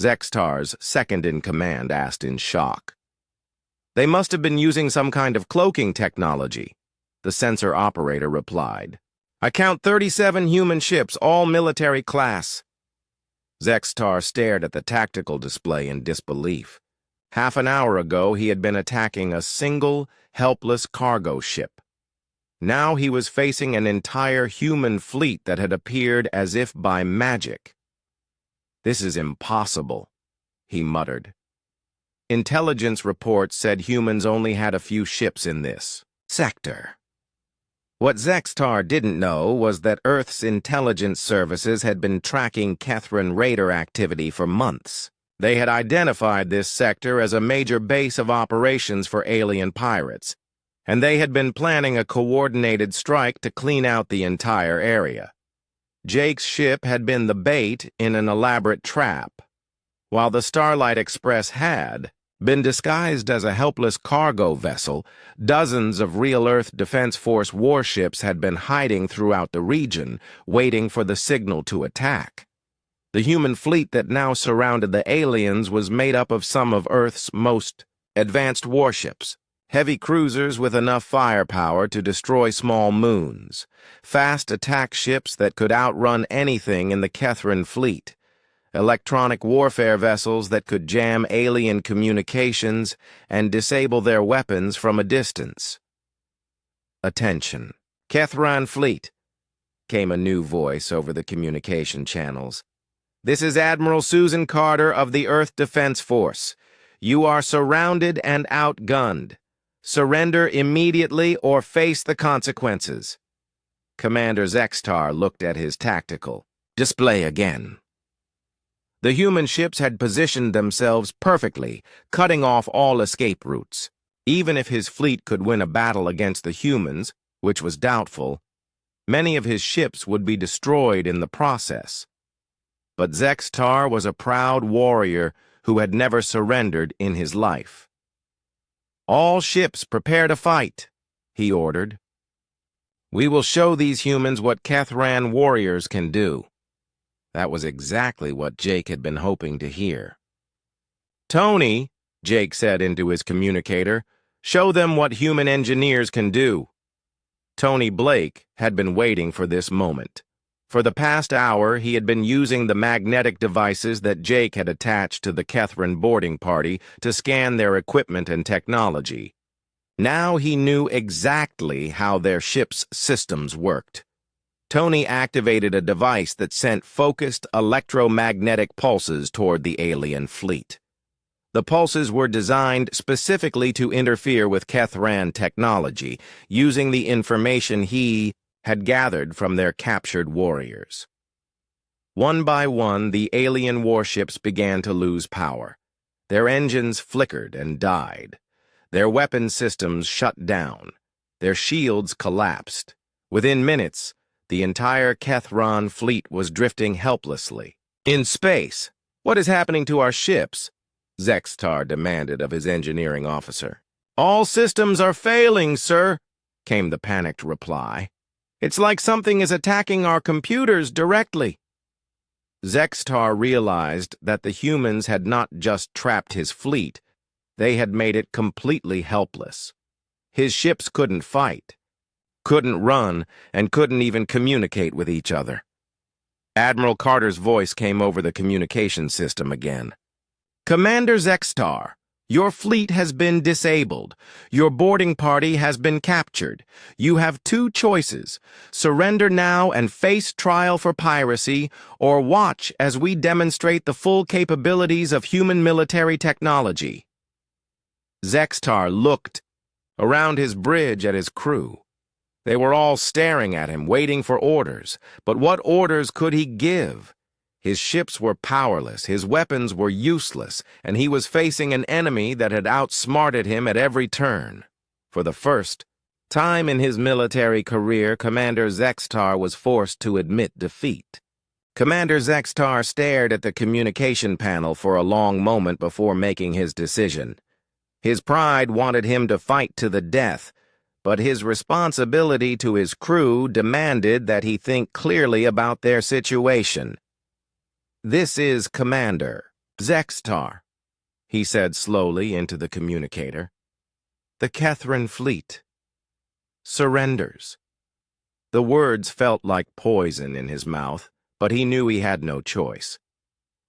Zextar's second-in-command asked in shock. "They must have been using some kind of cloaking technology," the sensor operator replied. "I count 37 human ships, all military class." Zextar stared at the tactical display in disbelief. Half an hour ago, he had been attacking a single, helpless cargo ship. Now he was facing an entire human fleet that had appeared as if by magic. "This is impossible," he muttered. Intelligence reports said humans only had a few ships in this sector. What Zextar didn't know was that Earth's intelligence services had been tracking Kethran raider activity for months. They had identified this sector as a major base of operations for alien pirates, and they had been planning a coordinated strike to clean out the entire area. Jake's ship had been the bait in an elaborate trap, while the Starlight Express had been disguised as a helpless cargo vessel. Dozens of real Earth Defense Force warships had been hiding throughout the region, waiting for the signal to attack. The human fleet that now surrounded the aliens was made up of some of Earth's most advanced warships, heavy cruisers with enough firepower to destroy small moons, fast attack ships that could outrun anything in the Kethran fleet, electronic warfare vessels that could jam alien communications and disable their weapons from a distance. "Attention, Kethran fleet," came a new voice over the communication channels. "This is Admiral Susan Carter of the Earth Defense Force. You are surrounded and outgunned. Surrender immediately or face the consequences." Commander Zextar looked at his tactical display again. The human ships had positioned themselves perfectly, cutting off all escape routes. Even if his fleet could win a battle against the humans, which was doubtful, many of his ships would be destroyed in the process. But Zextar was a proud warrior who had never surrendered in his life. "All ships prepare to fight," he ordered. "We will show these humans what Kethran warriors can do." That was exactly what Jake had been hoping to hear. "Tony," Jake said into his communicator, "show them what human engineers can do." Tony Blake had been waiting for this moment. For the past hour, he had been using the magnetic devices that Jake had attached to the Kethran boarding party to scan their equipment and technology. Now he knew exactly how their ship's systems worked. Tony activated a device that sent focused electromagnetic pulses toward the alien fleet. The pulses were designed specifically to interfere with Kethran technology, using the information he had gathered from their captured warriors. One by one, the alien warships began to lose power. Their engines flickered and died. Their weapon systems shut down. Their shields collapsed. Within minutes, the entire Kethran fleet was drifting helplessly. "In space, what is happening to our ships?" Zextar demanded of his engineering officer. "All systems are failing, sir," came the panicked reply. "It's like something is attacking our computers directly." Zextar realized that the humans had not just trapped his fleet, they had made it completely helpless. His ships couldn't fight, couldn't run, and couldn't even communicate with each other. Admiral Carter's voice came over the communication system again. "Commander Zextar, your fleet has been disabled. Your boarding party has been captured. You have two choices: surrender now and face trial for piracy, or watch as we demonstrate the full capabilities of human military technology." Zextar looked around his bridge at his crew. They were all staring at him, waiting for orders. But what orders could he give? His ships were powerless, his weapons were useless, and he was facing an enemy that had outsmarted him at every turn. For the first time in his military career, Commander Zextar was forced to admit defeat. Commander Zextar stared at the communication panel for a long moment before making his decision. His pride wanted him to fight to the death, but his responsibility to his crew demanded that he think clearly about their situation. "This is Commander Zextar," he said slowly into the communicator. "The Kethran fleet surrenders." The words felt like poison in his mouth, but he knew he had no choice.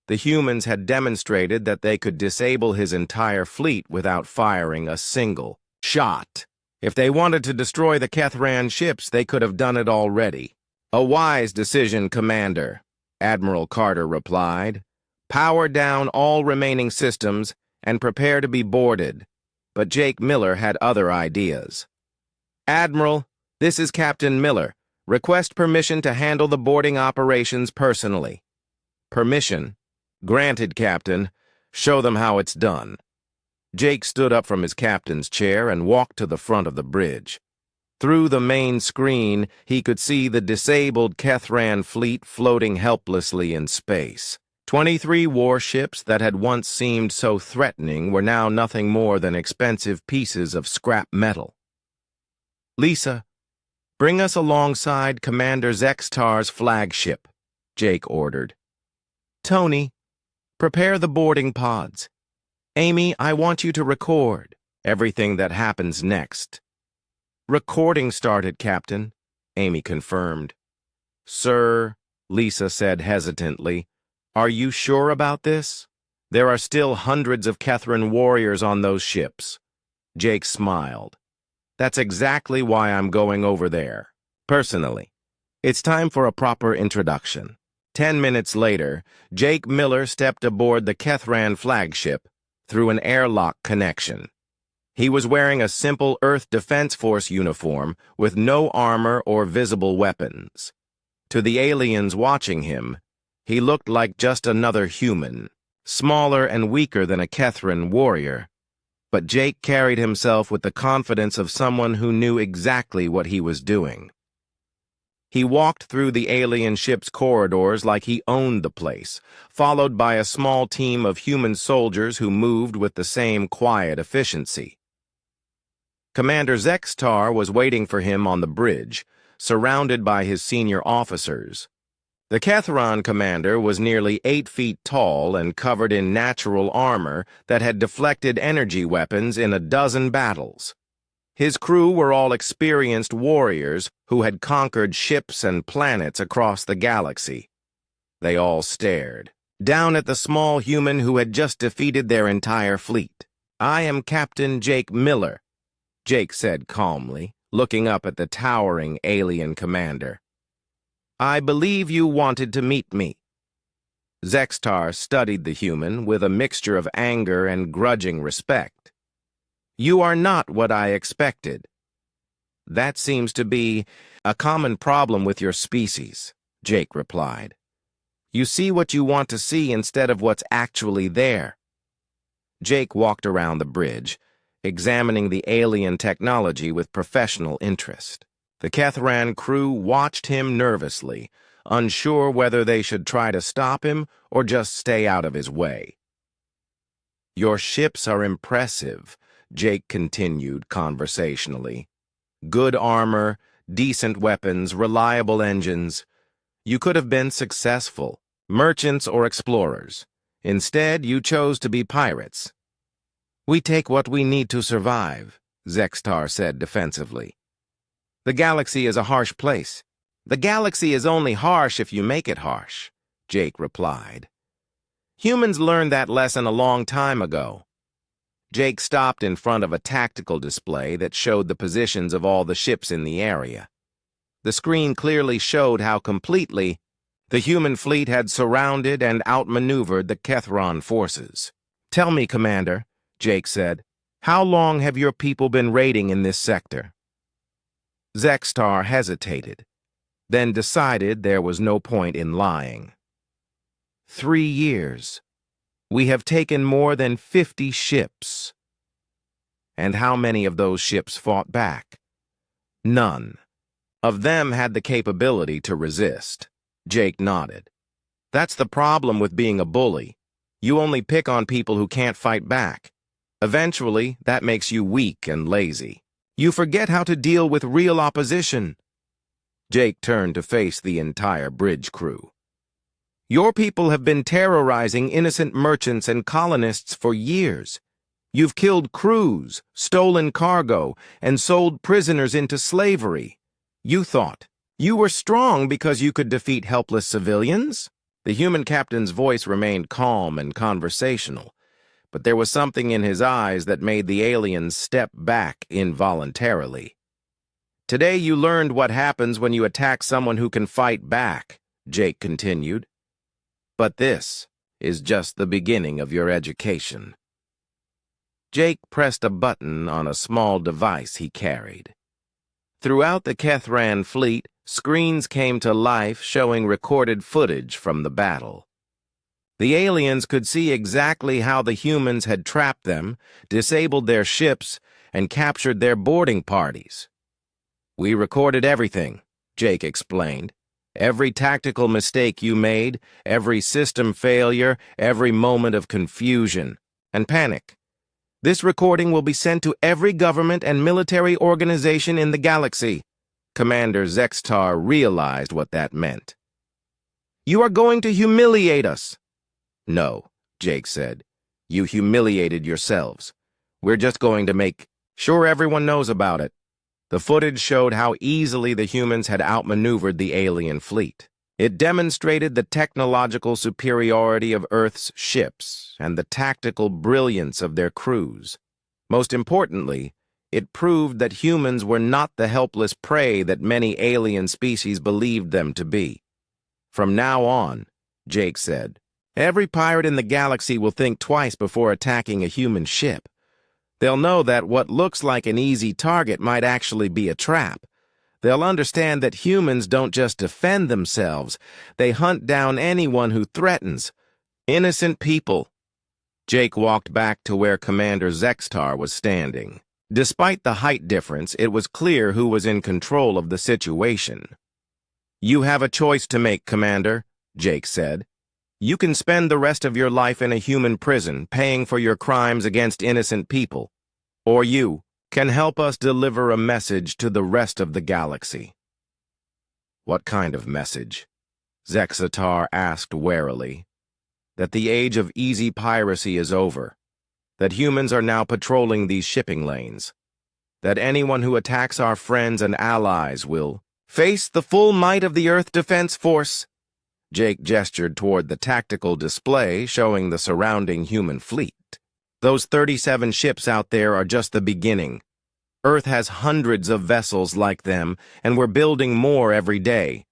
The humans had demonstrated that they could disable his entire fleet without firing a single shot. If they wanted to destroy the Kethran ships, they could have done it already. "A wise decision, Commander," Admiral Carter replied. "Power down all remaining systems and prepare to be boarded." But Jake Miller had other ideas. "Admiral, this is Captain Miller. Request permission to handle the boarding operations personally." "Permission? Granted, Captain. Show them how it's done." Jake stood up from his captain's chair and walked to the front of the bridge. Through the main screen, he could see the disabled Kethran fleet floating helplessly in space. 23 warships that had once seemed so threatening were now nothing more than expensive pieces of scrap metal. "Lisa, bring us alongside Commander Zextar's flagship," Jake ordered. "Tony, prepare the boarding pods. Amy, I want you to record everything that happens next." "Recording started, Captain," Amy confirmed. "Sir," Lisa said hesitantly, "are you sure about this? There are still hundreds of Kethran warriors on those ships." Jake smiled. "That's exactly why I'm going over there, personally. It's time for a proper introduction." 10 minutes later, Jake Miller stepped aboard the Kethran flagship through an airlock connection. He was wearing a simple Earth Defense Force uniform with no armor or visible weapons. To the aliens watching him, he looked like just another human, smaller and weaker than a Kethran warrior. But Jake carried himself with the confidence of someone who knew exactly what he was doing. He walked through the alien ship's corridors like he owned the place, followed by a small team of human soldiers who moved with the same quiet efficiency. Commander Zextar was waiting for him on the bridge, surrounded by his senior officers. The Kethran commander was nearly 8 feet tall and covered in natural armor that had deflected energy weapons in a dozen battles. His crew were all experienced warriors who had conquered ships and planets across the galaxy. They all stared, down at the small human who had just defeated their entire fleet. "I am Captain Jake Miller," Jake said calmly, looking up at the towering alien commander. "I believe you wanted to meet me." Zextar studied the human with a mixture of anger and grudging respect. "You are not what I expected." "That seems to be a common problem with your species," Jake replied. "You see what you want to see instead of what's actually there." Jake walked around the bridge, examining the alien technology with professional interest. The Kethran crew watched him nervously, unsure whether they should try to stop him or just stay out of his way. "Your ships are impressive," Jake continued conversationally. "Good armor, decent weapons, reliable engines. You could have been successful, merchants or explorers. Instead, you chose to be pirates." "We take what we need to survive," Zextar said defensively. "The galaxy is a harsh place." "The galaxy is only harsh if you make it harsh," Jake replied. "Humans learned that lesson a long time ago." Jake stopped in front of a tactical display that showed the positions of all the ships in the area. The screen clearly showed how completely the human fleet had surrounded and outmaneuvered the Kethran forces. "Tell me, Commander," Jake said, "how long have your people been raiding in this sector?" Zextar hesitated, then decided there was no point in lying. 3 years. We have taken more than 50 ships. And how many of those ships fought back? None. Of them had the capability to resist. Jake nodded. That's the problem with being a bully. You only pick on people who can't fight back. Eventually, that makes you weak and lazy. You forget how to deal with real opposition. Jake turned to face the entire bridge crew. Your people have been terrorizing innocent merchants and colonists for years. You've killed crews, stolen cargo, and sold prisoners into slavery. You thought you were strong because you could defeat helpless civilians? The human captain's voice remained calm and conversational, but there was something in his eyes that made the aliens step back involuntarily. Today you learned what happens when you attack someone who can fight back, Jake continued. But this is just the beginning of your education. Jake pressed a button on a small device he carried. Throughout the Kethran fleet, screens came to life showing recorded footage from the battle. The aliens could see exactly how the humans had trapped them, disabled their ships, and captured their boarding parties. We recorded everything, Jake explained. Every tactical mistake you made, every system failure, every moment of confusion and panic. This recording will be sent to every government and military organization in the galaxy. Commander Zextar realized what that meant. You are going to humiliate us. No, Jake said. You humiliated yourselves. We're just going to make sure everyone knows about it. The footage showed how easily the humans had outmaneuvered the alien fleet. It demonstrated the technological superiority of Earth's ships and the tactical brilliance of their crews. Most importantly, it proved that humans were not the helpless prey that many alien species believed them to be. From now on, Jake said, every pirate in the galaxy will think twice before attacking a human ship. They'll know that what looks like an easy target might actually be a trap. They'll understand that humans don't just defend themselves, they hunt down anyone who threatens. Innocent people. Jake walked back to where Commander Zextar was standing. Despite the height difference, it was clear who was in control of the situation. You have a choice to make, Commander, Jake said. You can spend the rest of your life in a human prison, paying for your crimes against innocent people. Or you can help us deliver a message to the rest of the galaxy. What kind of message? Zextar asked warily. That the age of easy piracy is over. That humans are now patrolling these shipping lanes. That anyone who attacks our friends and allies will face the full might of the Earth Defense Force. Jake gestured toward the tactical display showing the surrounding human fleet. Those 37 ships out there are just the beginning. Earth has hundreds of vessels like them, and we're building more every day.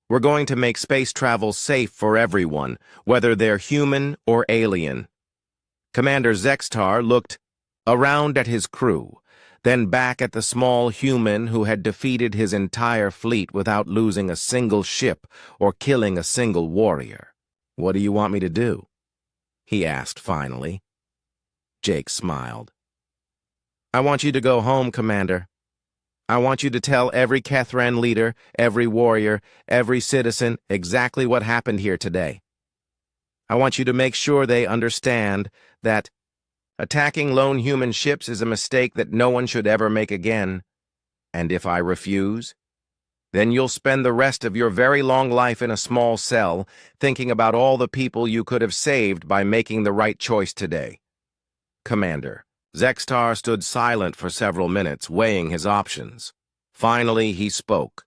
We're going to make space travel safe for everyone, whether they're human or alien. Commander Zextar looked around at his crew, then back at the small human who had defeated his entire fleet without losing a single ship or killing a single warrior. What do you want me to do? He asked finally. Jake smiled. I want you to go home, Commander. I want you to tell every Kethran leader, every warrior, every citizen exactly what happened here today. I want you to make sure they understand that attacking lone human ships is a mistake that no one should ever make again. And if I refuse, then you'll spend the rest of your very long life in a small cell, thinking about all the people you could have saved by making the right choice today. Commander. Zextar stood silent for several minutes, weighing his options. Finally, he spoke.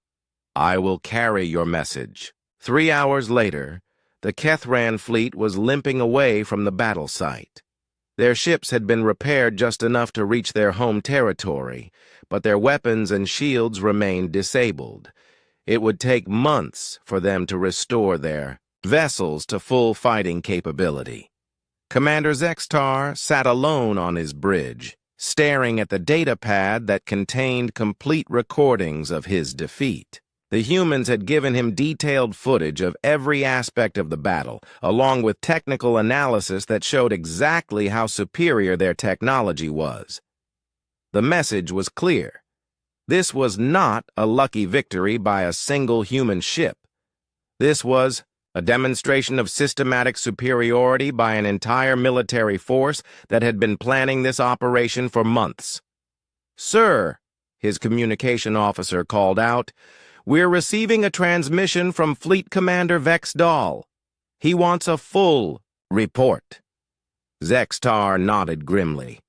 I will carry your message. 3 hours later, the Kethran fleet was limping away from the battle site. Their ships had been repaired just enough to reach their home territory, but their weapons and shields remained disabled. It would take months for them to restore their vessels to full fighting capability. Commander Zextar sat alone on his bridge, staring at the data pad that contained complete recordings of his defeat. The humans had given him detailed footage of every aspect of the battle, along with technical analysis that showed exactly how superior their technology was. The message was clear. This was not a lucky victory by a single human ship. This was a demonstration of systematic superiority by an entire military force that had been planning this operation for months. "Sir," his communication officer called out, "we're receiving a transmission from Fleet Commander Vexdal. He wants a full report." Zextar nodded grimly.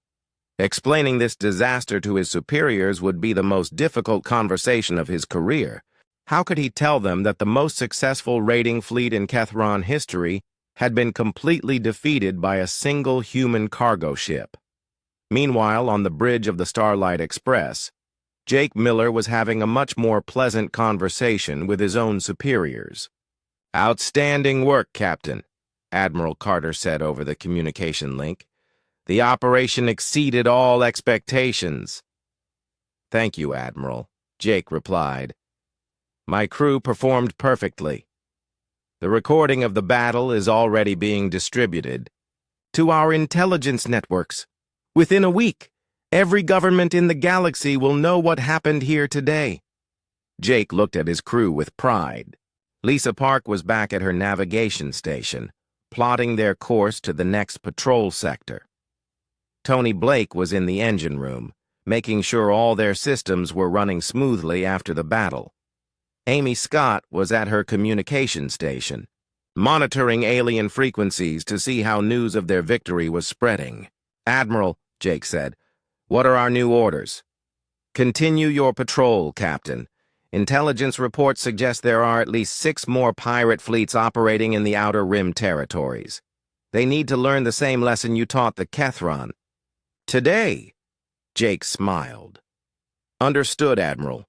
Explaining this disaster to his superiors would be the most difficult conversation of his career. How could he tell them that the most successful raiding fleet in Kethron history had been completely defeated by a single human cargo ship? Meanwhile, on the bridge of the Starlight Express, Jake Miller was having a much more pleasant conversation with his own superiors. "Outstanding work, Captain," Admiral Carter said over the communication link. "The operation exceeded all expectations." "Thank you, Admiral," Jake replied. "My crew performed perfectly. The recording of the battle is already being distributed to our intelligence networks. Within a week, every government in the galaxy will know what happened here today." Jake looked at his crew with pride. Lisa Park was back at her navigation station, plotting their course to the next patrol sector. Tony Blake was in the engine room, making sure all their systems were running smoothly after the battle. Amy Scott was at her communication station, monitoring alien frequencies to see how news of their victory was spreading. "Admiral," Jake said, "what are our new orders?" "Continue your patrol, Captain. Intelligence reports suggest there are at least 6 more pirate fleets operating in the Outer Rim territories. They need to learn the same lesson you taught the Kethron." "Today," Jake smiled. "Understood, Admiral.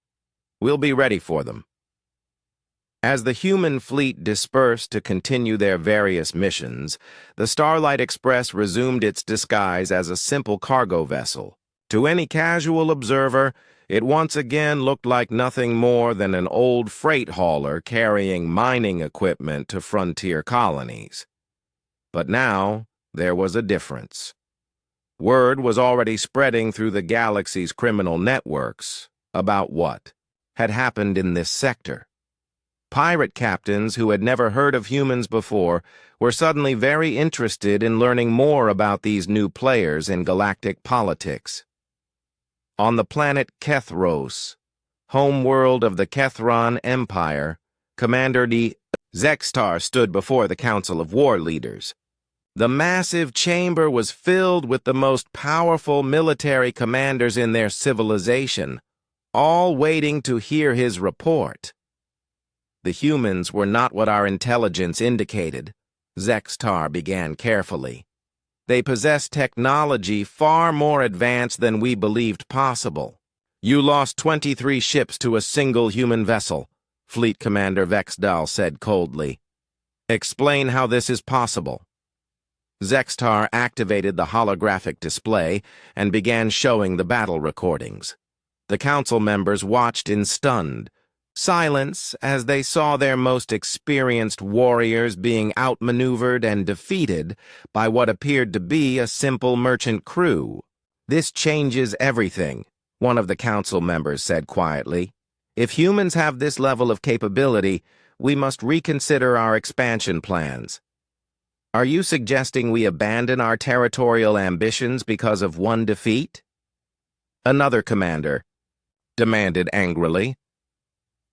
We'll be ready for them." As the human fleet dispersed to continue their various missions, the Starlight Express resumed its disguise as a simple cargo vessel. To any casual observer, it once again looked like nothing more than an old freight hauler carrying mining equipment to frontier colonies. But now, there was a difference. Word was already spreading through the galaxy's criminal networks about what had happened in this sector. Pirate captains who had never heard of humans before were suddenly very interested in learning more about these new players in galactic politics. On the planet Kethros, homeworld of the Kethron Empire, Commander D. Zextar stood before the Council of War Leaders. The massive chamber was filled with the most powerful military commanders in their civilization, all waiting to hear his report. "The humans were not what our intelligence indicated," Zextar began carefully. "They possess technology far more advanced than we believed possible. You lost 23 ships to a single human vessel," Fleet Commander Vexdal said coldly. "Explain how this is possible." Zextar activated the holographic display and began showing the battle recordings. The council members watched in stunned silence as they saw their most experienced warriors being outmaneuvered and defeated by what appeared to be a simple merchant crew. "This changes everything," one of the council members said quietly. "If humans have this level of capability, we must reconsider our expansion plans." "Are you suggesting we abandon our territorial ambitions because of one defeat?" Another commander demanded angrily.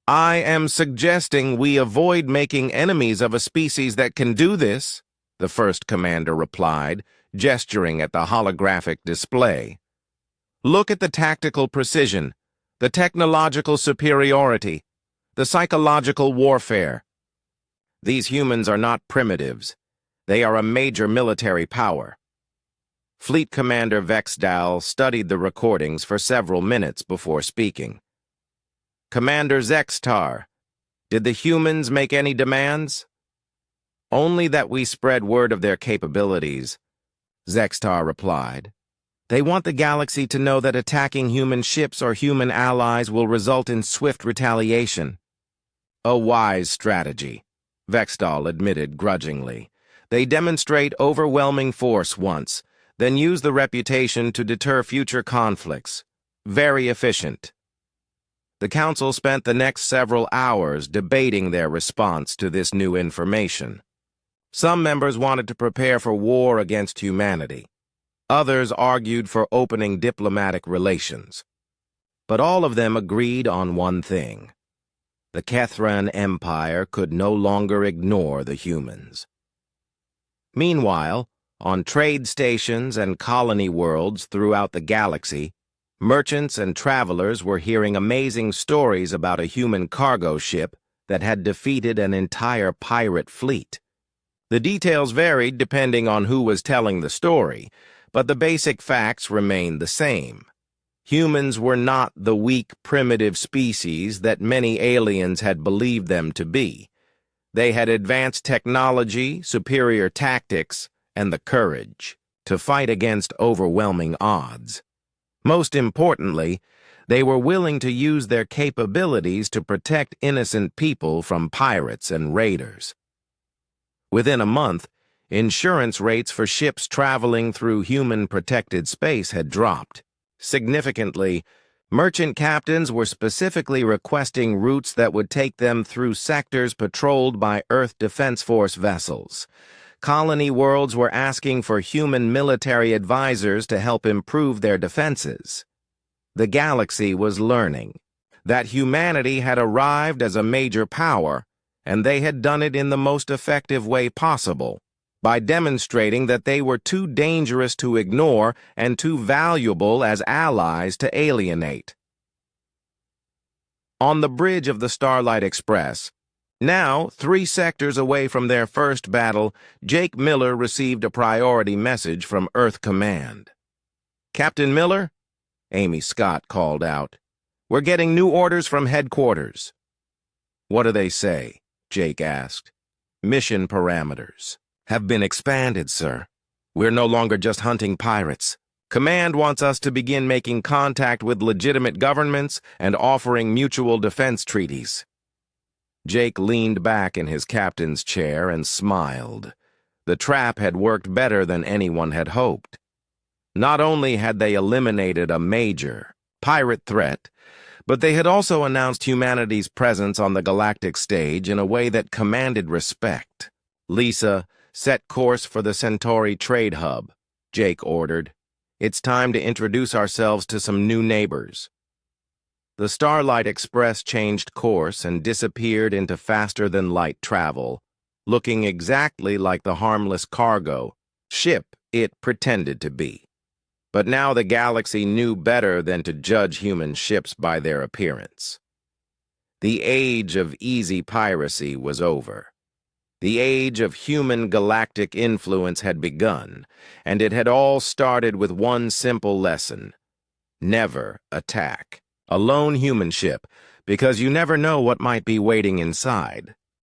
"I am suggesting we avoid making enemies of a species that can do this," the first commander replied, gesturing at the holographic display. "Look at the tactical precision, the technological superiority, the psychological warfare. These humans are not primitives. They are a major military power." Fleet Commander Vexdal studied the recordings for several minutes before speaking. "Commander Zextar, did the humans make any demands?" "Only that we spread word of their capabilities," Zextar replied. They want the galaxy to know that attacking human ships or human allies will result in swift retaliation. A wise strategy, Vextal admitted grudgingly. They demonstrate overwhelming force once, then use the reputation to deter future conflicts. Very efficient. The council spent the next several hours debating their response to this new information. Some members wanted to prepare for war against humanity. Others argued for opening diplomatic relations. But all of them agreed on one thing. The Kethran Empire could no longer ignore the humans. Meanwhile, on trade stations and colony worlds throughout the galaxy, merchants and travelers were hearing amazing stories about a human cargo ship that had defeated an entire pirate fleet. The details varied depending on who was telling the story, but the basic facts remained the same. Humans were not the weak, primitive species that many aliens had believed them to be. They had advanced technology, superior tactics, and the courage to fight against overwhelming odds. Most importantly, they were willing to use their capabilities to protect innocent people from pirates and raiders. Within a month, insurance rates for ships traveling through human-protected space had dropped. Significantly, merchant captains were specifically requesting routes that would take them through sectors patrolled by Earth Defense Force vessels. Colony worlds were asking for human military advisors to help improve their defenses. The galaxy was learning that humanity had arrived as a major power, and they had done it in the most effective way possible, by demonstrating that they were too dangerous to ignore and too valuable as allies to alienate. On the bridge of the Starlight Express, now 3 sectors away from their first battle, Jake Miller received a priority message from Earth Command. "Captain Miller?" Amy Scott called out. "We're getting new orders from headquarters." "What do they say?" Jake asked. "Mission parameters have been expanded, sir. We're no longer just hunting pirates. Command wants us to begin making contact with legitimate governments and offering mutual defense treaties." Jake leaned back in his captain's chair and smiled. The trap had worked better than anyone had hoped. Not only had they eliminated a major pirate threat, but they had also announced humanity's presence on the galactic stage in a way that commanded respect. "Lisa, set course for the Centauri trade hub," Jake ordered. "It's time to introduce ourselves to some new neighbors." The Starlight Express changed course and disappeared into faster-than-light travel, looking exactly like the harmless cargo ship it pretended to be. But now the galaxy knew better than to judge human ships by their appearance. The age of easy piracy was over. The age of human galactic influence had begun, and it had all started with one simple lesson: never attack a lone human ship, because you never know what might be waiting inside.